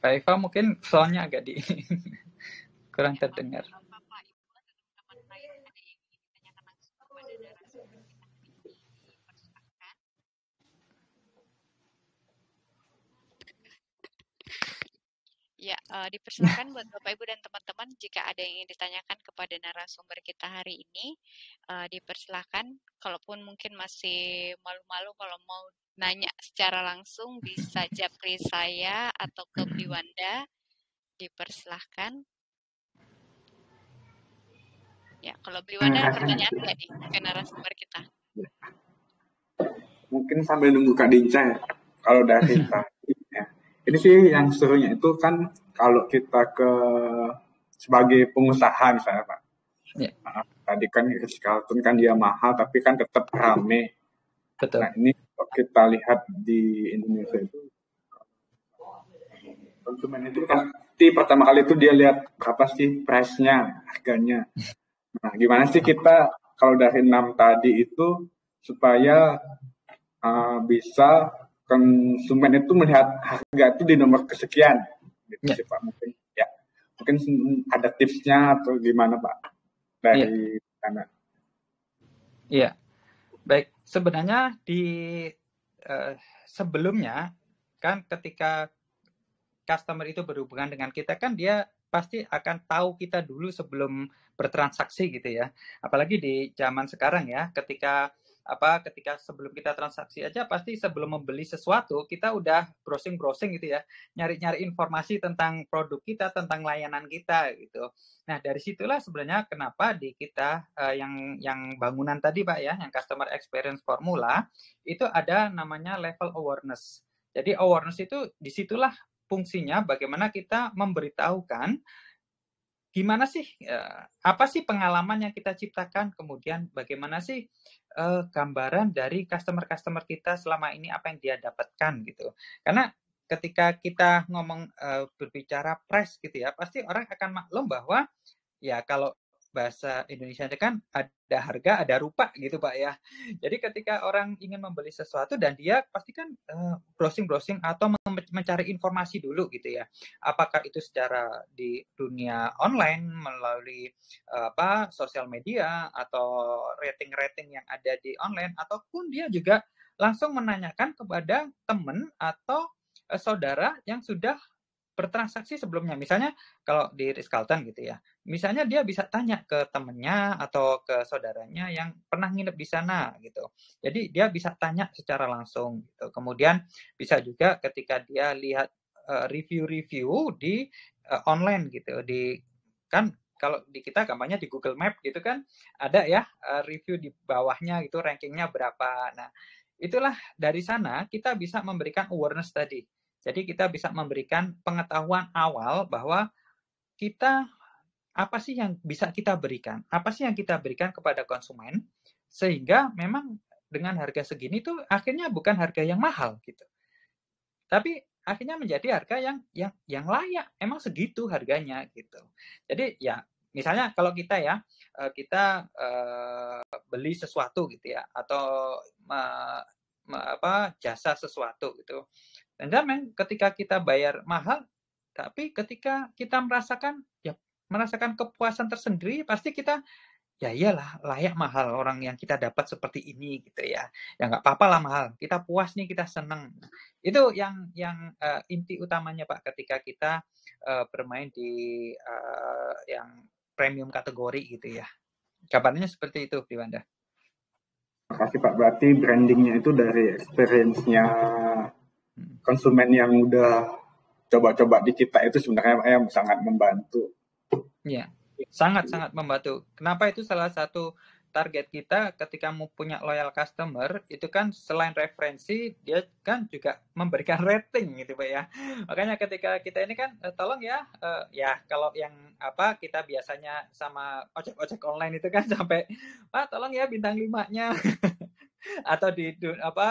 Pak Eva mungkin soalnya agak di kurang terdengar. Ya, dipersilakan buat Bapak Ibu dan teman-teman jika ada yang ingin ditanyakan kepada narasumber kita hari ini, dipersilakan. Kalaupun mungkin masih malu-malu kalau mau nanya secara langsung bisa japri saya atau ke Bliwanda, dipersilahkan. Ya, kalau Bliwanda ada pertanyaan nggak nih ke narasumber kita? Mungkin sambil nunggu Kak Dinca ya. Kalau dari tadi ya. Ini sih yang serunya itu kan kalau kita sebagai pengusaha misalnya Pak. Ya. Tadi kan Ritz-Carlton kan dia mahal tapi kan tetap rame. Betul. Nah ini kalau kita lihat di Indonesia itu konsumen itu pasti pertama kali itu dia lihat berapa sih price-nya, harganya. Nah gimana sih kita kalau dari 6 tadi itu supaya bisa konsumen itu melihat harga itu di nomor kesekian gitu sih Pak, mungkin ada tipsnya atau gimana Pak dari sana? Iya, baik, sebenarnya di sebelumnya kan ketika customer itu berhubungan dengan kita kan dia pasti akan tahu kita dulu sebelum bertransaksi gitu ya, apalagi di zaman sekarang ya, ketika sebelum kita transaksi aja pasti sebelum membeli sesuatu kita udah browsing gitu ya, nyari-nyari informasi tentang produk kita, tentang layanan kita gitu. Nah dari situlah sebenarnya kenapa di kita yang bangunan tadi Pak ya, yang customer experience formula itu ada namanya level awareness. Jadi awareness itu disitulah fungsinya bagaimana kita memberitahukan gimana sih, apa sih pengalaman yang kita ciptakan, kemudian bagaimana sih gambaran dari customer kita selama ini apa yang dia dapatkan gitu. Karena ketika kita ngomong berbicara price gitu ya, pasti orang akan maklum bahwa ya kalau bahasa Indonesia kan ada harga, ada rupa gitu Pak ya. Jadi ketika orang ingin membeli sesuatu dan dia pasti kan browsing atau mencari informasi dulu gitu ya. Apakah itu secara di dunia online melalui sosial media atau rating yang ada di online, ataupun dia juga langsung menanyakan kepada teman atau saudara yang sudah bertransaksi sebelumnya. Misalnya kalau di Ritz-Carlton gitu ya, misalnya dia bisa tanya ke temennya atau ke saudaranya yang pernah nginep di sana gitu. Jadi dia bisa tanya secara langsung gitu. Kemudian bisa juga ketika dia lihat review-review di online gitu, kan kalau di kita gampangnya di Google Map gitu kan ada ya review di bawahnya gitu, rankingnya berapa. Nah itulah dari sana kita bisa memberikan awareness tadi. Jadi kita bisa memberikan pengetahuan awal bahwa kita apa sih yang bisa kita berikan, apa sih yang kita berikan kepada konsumen, sehingga memang dengan harga segini tuh akhirnya bukan harga yang mahal gitu, tapi akhirnya menjadi harga yang layak, emang segitu harganya gitu. Jadi ya misalnya kalau kita ya beli sesuatu gitu ya, atau jasa sesuatu gitu. Dan memang ketika kita bayar mahal, tapi ketika kita merasakan kepuasan tersendiri, pasti kita ya iyalah layak mahal orang yang kita dapat seperti ini gitu ya. Ya nggak apa-apa lah mahal. Kita puas nih, kita seneng. Itu yang inti utamanya Pak ketika kita bermain di yang premium kategori gitu ya. Kabarnya seperti itu, Bliwanda. Terima kasih Pak. Berarti brandingnya itu dari experience-nya konsumen yang udah coba-coba di kita itu sebenarnya Pak yang sangat membantu. Iya, sangat membantu. Kenapa itu salah satu target kita ketika mau punya loyal customer itu kan selain referensi dia kan juga memberikan rating gitu Pak ya. Makanya ketika kita ini kan tolong ya ya kalau yang apa kita biasanya sama ojek online itu kan sampai Pak tolong ya bintang 5-nya atau apa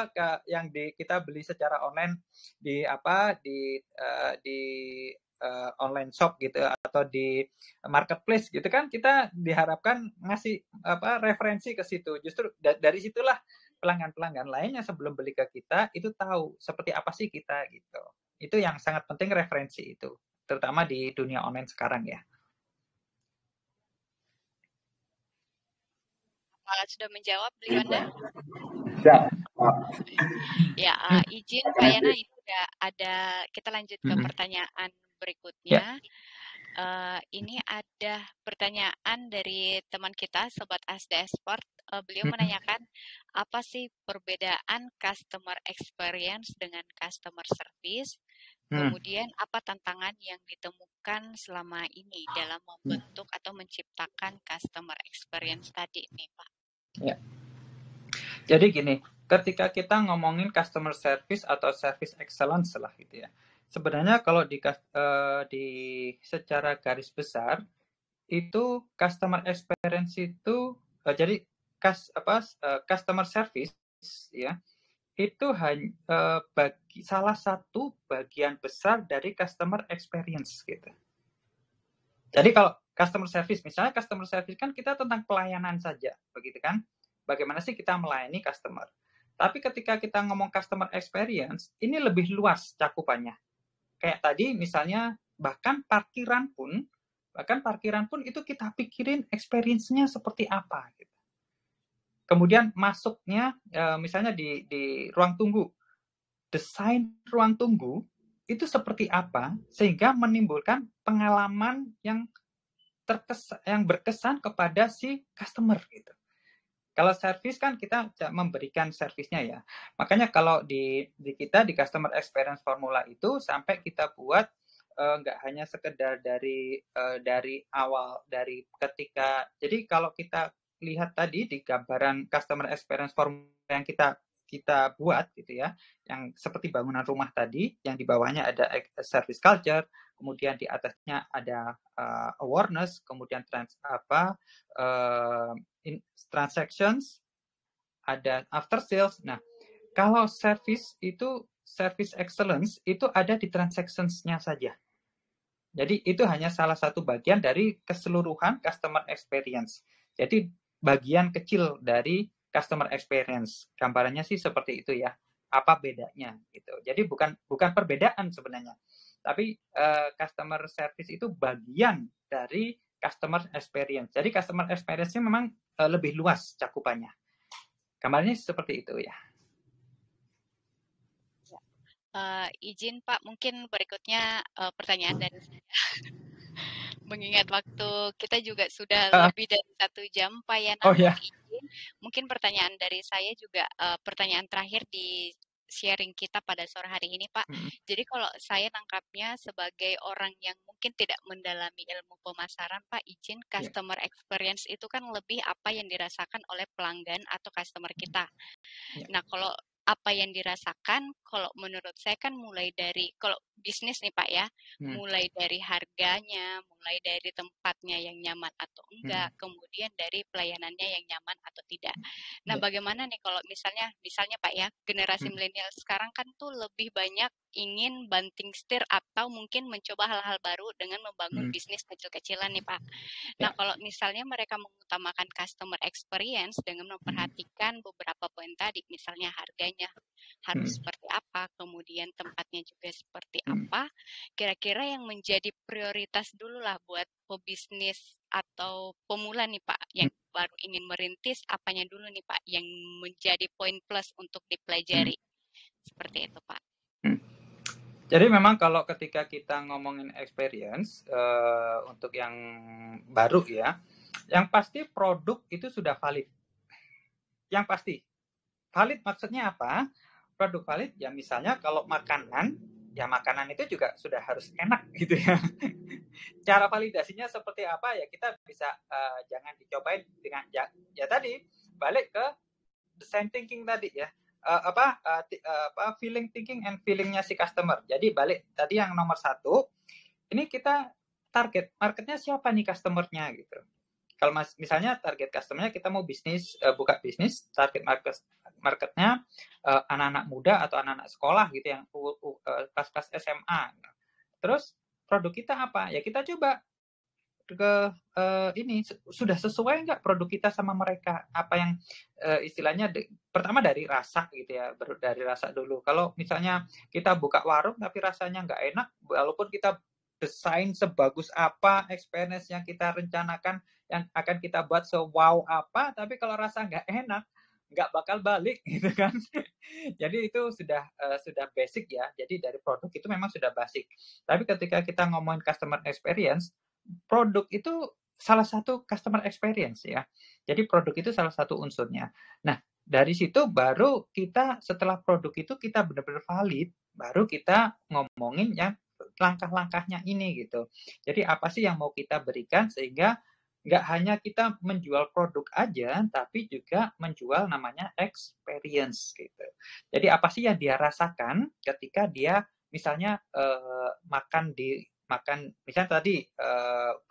yang kita beli secara online di apa di online shop gitu atau di marketplace gitu kan kita diharapkan ngasih apa referensi ke situ. Justru dari situlah pelanggan-pelanggan lainnya sebelum beli ke kita itu tahu seperti apa sih kita gitu. Itu yang sangat penting referensi itu, terutama di dunia online sekarang ya. Sudah menjawab beliau Anda? Ya. Ya, izin Pak Yana ini udah ada, kita lanjut ke pertanyaan berikutnya. Ini ada pertanyaan dari teman kita, Sobat ASDS Sport. Beliau menanyakan, apa sih perbedaan customer experience dengan customer service? Kemudian apa tantangan yang ditemukan selama ini dalam membentuk atau menciptakan customer experience tadi nih Pak? Ya. Jadi gini, ketika kita ngomongin customer service atau service excellence lah gitu ya. Sebenarnya kalau di secara garis besar itu customer experience itu jadi customer service ya itu hanya salah satu bagian besar dari customer experience gitu. Jadi kalau customer service misalnya customer service kan kita tentang pelayanan saja begitu kan? Bagaimana sih kita melayani customer? Tapi ketika kita ngomong customer experience ini lebih luas cakupannya. Kayak tadi misalnya bahkan parkiran pun itu kita pikirin experience-nya seperti apa gitu. Kemudian masuknya misalnya di ruang tunggu, desain ruang tunggu itu seperti apa sehingga menimbulkan pengalaman yang berkesan kepada si customer gitu. Kalau service kan kita memberikan servisnya ya. Makanya kalau di kita di customer experience formula itu sampai kita buat nggak hanya sekedar dari awal dari ketika. Jadi kalau kita lihat tadi di gambaran customer experience formula yang kita buat gitu ya, yang seperti bangunan rumah tadi, yang di bawahnya ada service culture, kemudian di atasnya ada awareness, kemudian transactions, ada after sales. Nah, kalau service excellence itu ada di transactions-nya saja. Jadi itu hanya salah satu bagian dari keseluruhan customer experience. Jadi bagian kecil dari customer experience. Gambarannya sih seperti itu ya. Apa bedanya gitu. Jadi bukan perbedaan sebenarnya. Tapi customer service itu bagian dari customer experience. Jadi customer experience-nya memang lebih luas cakupannya. Gambarnya seperti itu ya. Izin Pak, mungkin berikutnya pertanyaan dari saya. Mengingat waktu kita juga sudah lebih dari 1 jam, Pak Yana, izin. Mungkin pertanyaan dari saya juga pertanyaan terakhir di sharing kita pada sore hari ini, Pak. Jadi kalau saya nangkapnya sebagai orang yang mungkin tidak mendalami ilmu pemasaran, Pak, izin customer experience itu kan lebih apa yang dirasakan oleh pelanggan atau customer kita. Nah, kalau apa yang dirasakan, kalau menurut saya kan mulai dari, kalau bisnis nih Pak ya, mulai dari harganya, mulai dari tempatnya yang nyaman atau enggak, kemudian dari pelayanannya yang nyaman atau tidak. Nah, bagaimana nih kalau misalnya Pak ya, generasi milenial sekarang kan tuh lebih banyak ingin banting setir atau mungkin mencoba hal-hal baru dengan membangun bisnis kecil-kecilan nih Pak. Nah, kalau misalnya mereka mengutamakan customer experience dengan memperhatikan beberapa poin tadi, misalnya harganya harus seperti apa, kemudian tempatnya juga seperti apa, kira-kira yang menjadi prioritas dulu lah buat pebisnis atau pemula nih Pak, yang baru ingin merintis, apanya dulu nih Pak, yang menjadi poin plus untuk dipelajari. Seperti itu Pak. Jadi memang kalau ketika kita ngomongin experience untuk yang baru ya, yang pasti produk itu sudah valid. Yang pasti. Valid maksudnya apa? Produk valid ya misalnya kalau makanan, ya makanan itu juga sudah harus enak gitu ya. cara validasinya seperti apa ya kita bisa jangan dicobain dengan ya tadi balik ke design thinking tadi ya. Feeling thinking and feelingnya si customer. Jadi balik tadi yang nomor 1, ini kita target marketnya siapa nih customernya gitu. Kalau misalnya target customernya kita mau bisnis, buka bisnis, target marketnya anak-anak muda atau anak-anak sekolah gitu yang kelas-kelas SMA. Terus produk kita apa? Ya kita coba ke ini sudah sesuai nggak produk kita sama mereka, apa yang istilahnya pertama dari rasa gitu ya, dari rasa dulu. Kalau misalnya kita buka warung tapi rasanya nggak enak, walaupun kita desain sebagus apa, experience yang kita rencanakan yang akan kita buat se-wow apa, tapi kalau rasa nggak enak nggak bakal balik gitu kan. Jadi itu sudah basic ya. Jadi dari produk itu memang sudah basic. Tapi ketika kita ngomongin customer experience, produk itu salah satu customer experience ya. Jadi produk itu salah satu unsurnya. Nah, dari situ baru kita setelah produk itu kita benar-benar valid, baru kita ngomongin yang langkah-langkahnya ini gitu. Jadi apa sih yang mau kita berikan sehingga nggak hanya kita menjual produk aja, tapi juga menjual namanya experience gitu. Jadi apa sih yang dia rasakan ketika dia misalnya makan misalnya tadi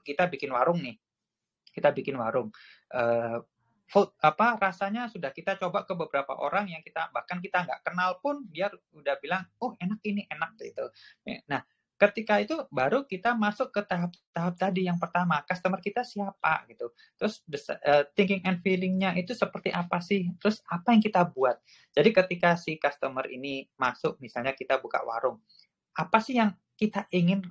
kita bikin warung nih, rasanya sudah kita coba ke beberapa orang yang bahkan kita nggak kenal pun dia udah bilang oh enak ini enak gitu. Nah ketika itu baru kita masuk ke tahap tadi yang pertama, customer kita siapa gitu, terus thinking and feelingnya itu seperti apa sih, terus apa yang kita buat. Jadi ketika si customer ini masuk, misalnya kita buka warung, apa sih yang kita ingin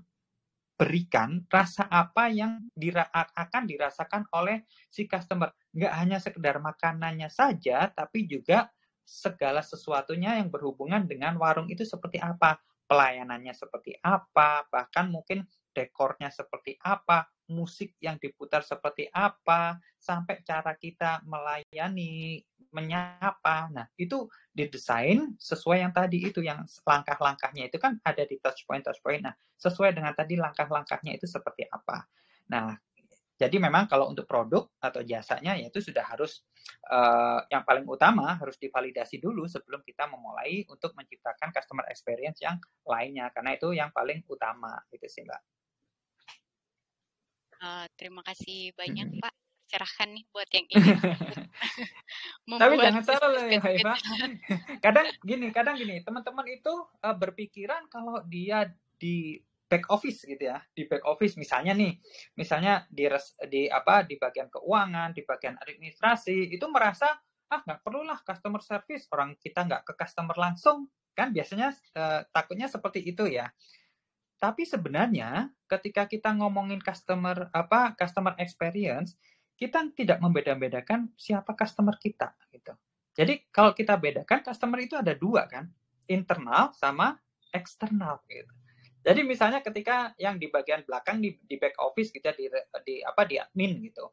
berikan, rasa apa yang akan dirasakan oleh si customer. Nggak hanya sekedar makanannya saja, tapi juga segala sesuatunya yang berhubungan dengan warung itu seperti apa. Pelayanannya seperti apa, bahkan mungkin dekornya seperti apa, musik yang diputar seperti apa, sampai cara kita melayani, menyapa. Nah, itu didesain sesuai yang tadi itu, yang langkah-langkahnya itu kan ada di touch point. Nah, sesuai dengan tadi langkah-langkahnya itu seperti apa. Nah, jadi memang kalau untuk produk atau jasanya ya itu sudah harus yang paling utama harus divalidasi dulu sebelum kita memulai untuk menciptakan customer experience yang lainnya, karena itu yang paling utama gitu sih Mbak. Terima kasih banyak Pak, cerahkan nih buat yang ingin Tapi jangan salah loh ya Eva. Kadang gini, teman-teman itu berpikiran kalau dia di back office gitu ya, di back office misalnya di bagian keuangan, di bagian administrasi itu merasa nggak perlulah customer service, orang kita nggak ke customer langsung kan, biasanya takutnya seperti itu ya. Tapi sebenarnya ketika kita ngomongin customer experience, kita tidak membeda-bedakan siapa customer kita gitu. Jadi kalau kita bedakan, customer itu ada 2 kan, internal sama eksternal gitu. Jadi misalnya ketika yang di bagian belakang di back office kita di admin gitu.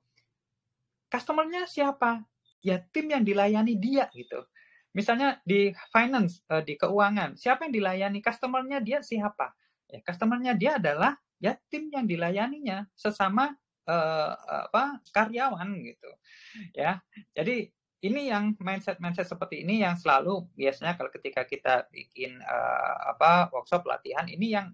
Customernya siapa? Ya tim yang dilayani dia gitu. Misalnya di finance, di keuangan, siapa yang dilayani? Customernya dia siapa? Ya, customernya dia adalah ya tim yang dilayaninya sesama karyawan gitu. Ya. Jadi ini yang mindset seperti ini yang selalu biasanya kalau ketika kita bikin workshop latihan ini yang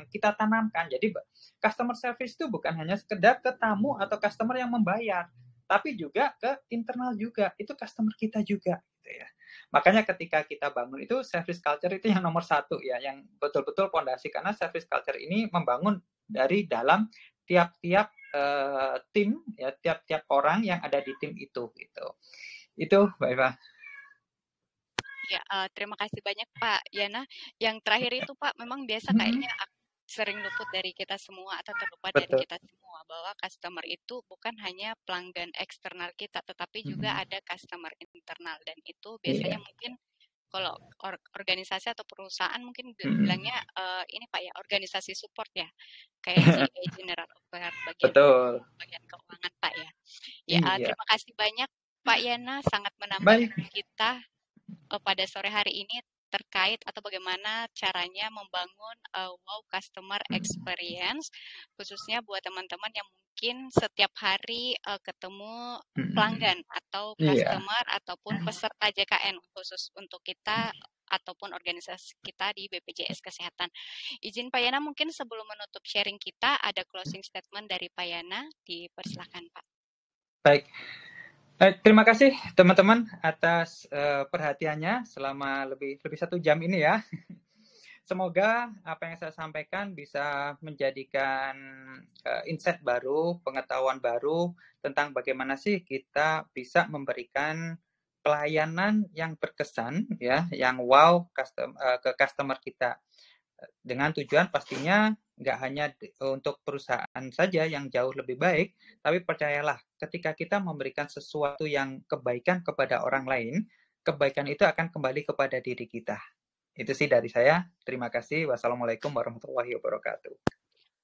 kita tanamkan. Jadi customer service itu bukan hanya sekedar ke tamu atau customer yang membayar, tapi juga ke internal juga, itu customer kita juga gitu ya. Makanya ketika kita bangun itu service culture itu yang nomor 1 ya, yang betul-betul pondasi, karena service culture ini membangun dari dalam tiap-tiap tim ya, tiap-tiap orang yang ada di tim itu gitu. Itu Mbak Eva. Ya, terima kasih banyak Pak Yana. Yang terakhir itu Pak, memang biasa kayaknya sering luput dari kita semua atau terlupa dari kita semua bahwa customer itu bukan hanya pelanggan eksternal kita, tetapi juga ada customer internal, dan itu biasanya mungkin kalau organisasi atau perusahaan mungkin bilangnya ini Pak ya, organisasi support ya, kayak GA General Affairs bagian keuangan Pak ya. Ya, terima kasih banyak Pak Yana, sangat menambah kita pada sore hari ini. terkait atau bagaimana caranya membangun wow customer experience, khususnya buat teman-teman yang mungkin setiap hari ketemu pelanggan atau customer ataupun peserta JKN khusus untuk kita ataupun organisasi kita di BPJS Kesehatan. Izin Pak Yana, mungkin sebelum menutup sharing kita, ada closing statement dari Pak Yana, dipersilakan Pak. Baik. Terima kasih teman-teman atas perhatiannya selama lebih 1 jam ini ya. Semoga apa yang saya sampaikan bisa menjadikan insight baru, pengetahuan baru tentang bagaimana sih kita bisa memberikan pelayanan yang berkesan ya, yang wow ke customer kita. Dengan tujuan pastinya nggak hanya untuk perusahaan saja yang jauh lebih baik, tapi percayalah ketika kita memberikan sesuatu yang kebaikan kepada orang lain, kebaikan itu akan kembali kepada diri kita. Itu sih dari saya. Terima kasih. Wassalamualaikum warahmatullahi wabarakatuh.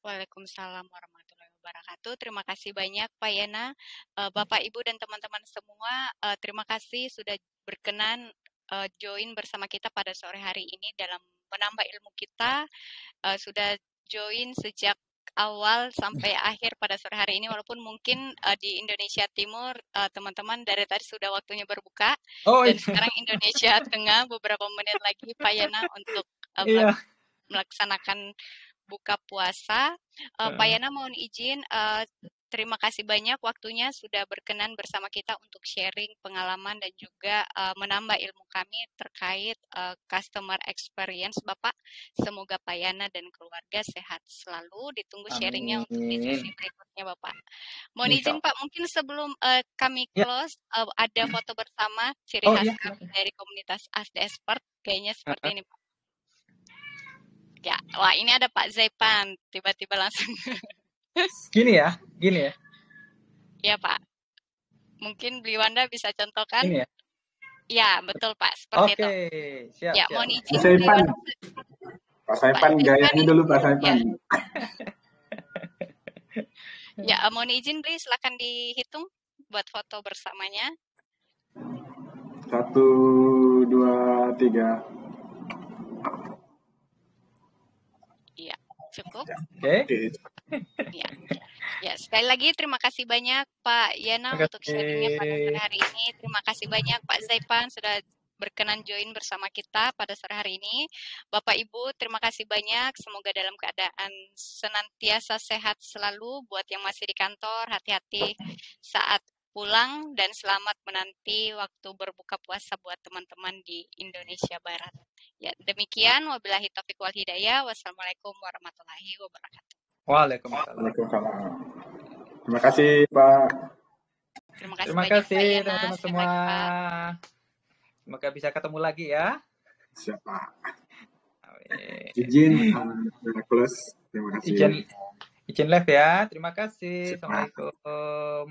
Waalaikumsalam warahmatullahi wabarakatuh. Terima kasih banyak Pak Yana, Bapak Ibu dan teman-teman semua. Terima kasih sudah berkenan join bersama kita pada sore hari ini dalam menambah ilmu kita. Sudah join sejak awal sampai akhir pada sore hari ini, walaupun mungkin di Indonesia Timur teman-teman dari tadi sudah waktunya berbuka, dan sekarang Indonesia Tengah beberapa menit lagi Pak Yana untuk melaksanakan buka puasa. Pak Yana mohon izin, terima kasih banyak waktunya sudah berkenan bersama kita untuk sharing pengalaman dan juga menambah ilmu kami terkait customer experience Bapak. Semoga Pak Yana dan keluarga sehat selalu. Ditunggu sharingnya untuk di sesi berikutnya Bapak. Mohon izin Pak, mungkin sebelum kami close, ada foto bersama ciri khas kami dari komunitas ASDESPERT. Kayaknya seperti ini Pak. Ya, wah ini ada Pak Zaipan, tiba-tiba langsung. Gini ya. Ya Pak, mungkin Beli Wanda bisa contohkan. Gini ya. Ya betul Pak, seperti itu. Siap. Ya mohon izin. Pak Saipan gayanya dulu Pak Saipan. Ya mohon izin Beli, silakan dihitung buat foto bersamanya. 1, 2, 3. Iya, cukup. Oke. Ya, sekali lagi terima kasih banyak Pak Yana untuk sharingnya pada sore hari ini. Terima kasih banyak Pak Zaipan sudah berkenan join bersama kita pada sore hari ini. Bapak Ibu, terima kasih banyak. Semoga dalam keadaan senantiasa sehat selalu. Buat yang masih di kantor, hati-hati saat pulang dan selamat menanti waktu berbuka puasa buat teman-teman di Indonesia Barat. Ya, demikian. Wabillahi taufiq wal hidayah. Wassalamualaikum warahmatullahi wabarakatuh. Waalaikumsalam. Terima kasih Pak. Terima kasih teman-teman semua. Semoga bisa ketemu lagi ya. Siap Pak. Izin close. Terima kasih. Izin live ya. Terima kasih. Assalamualaikum.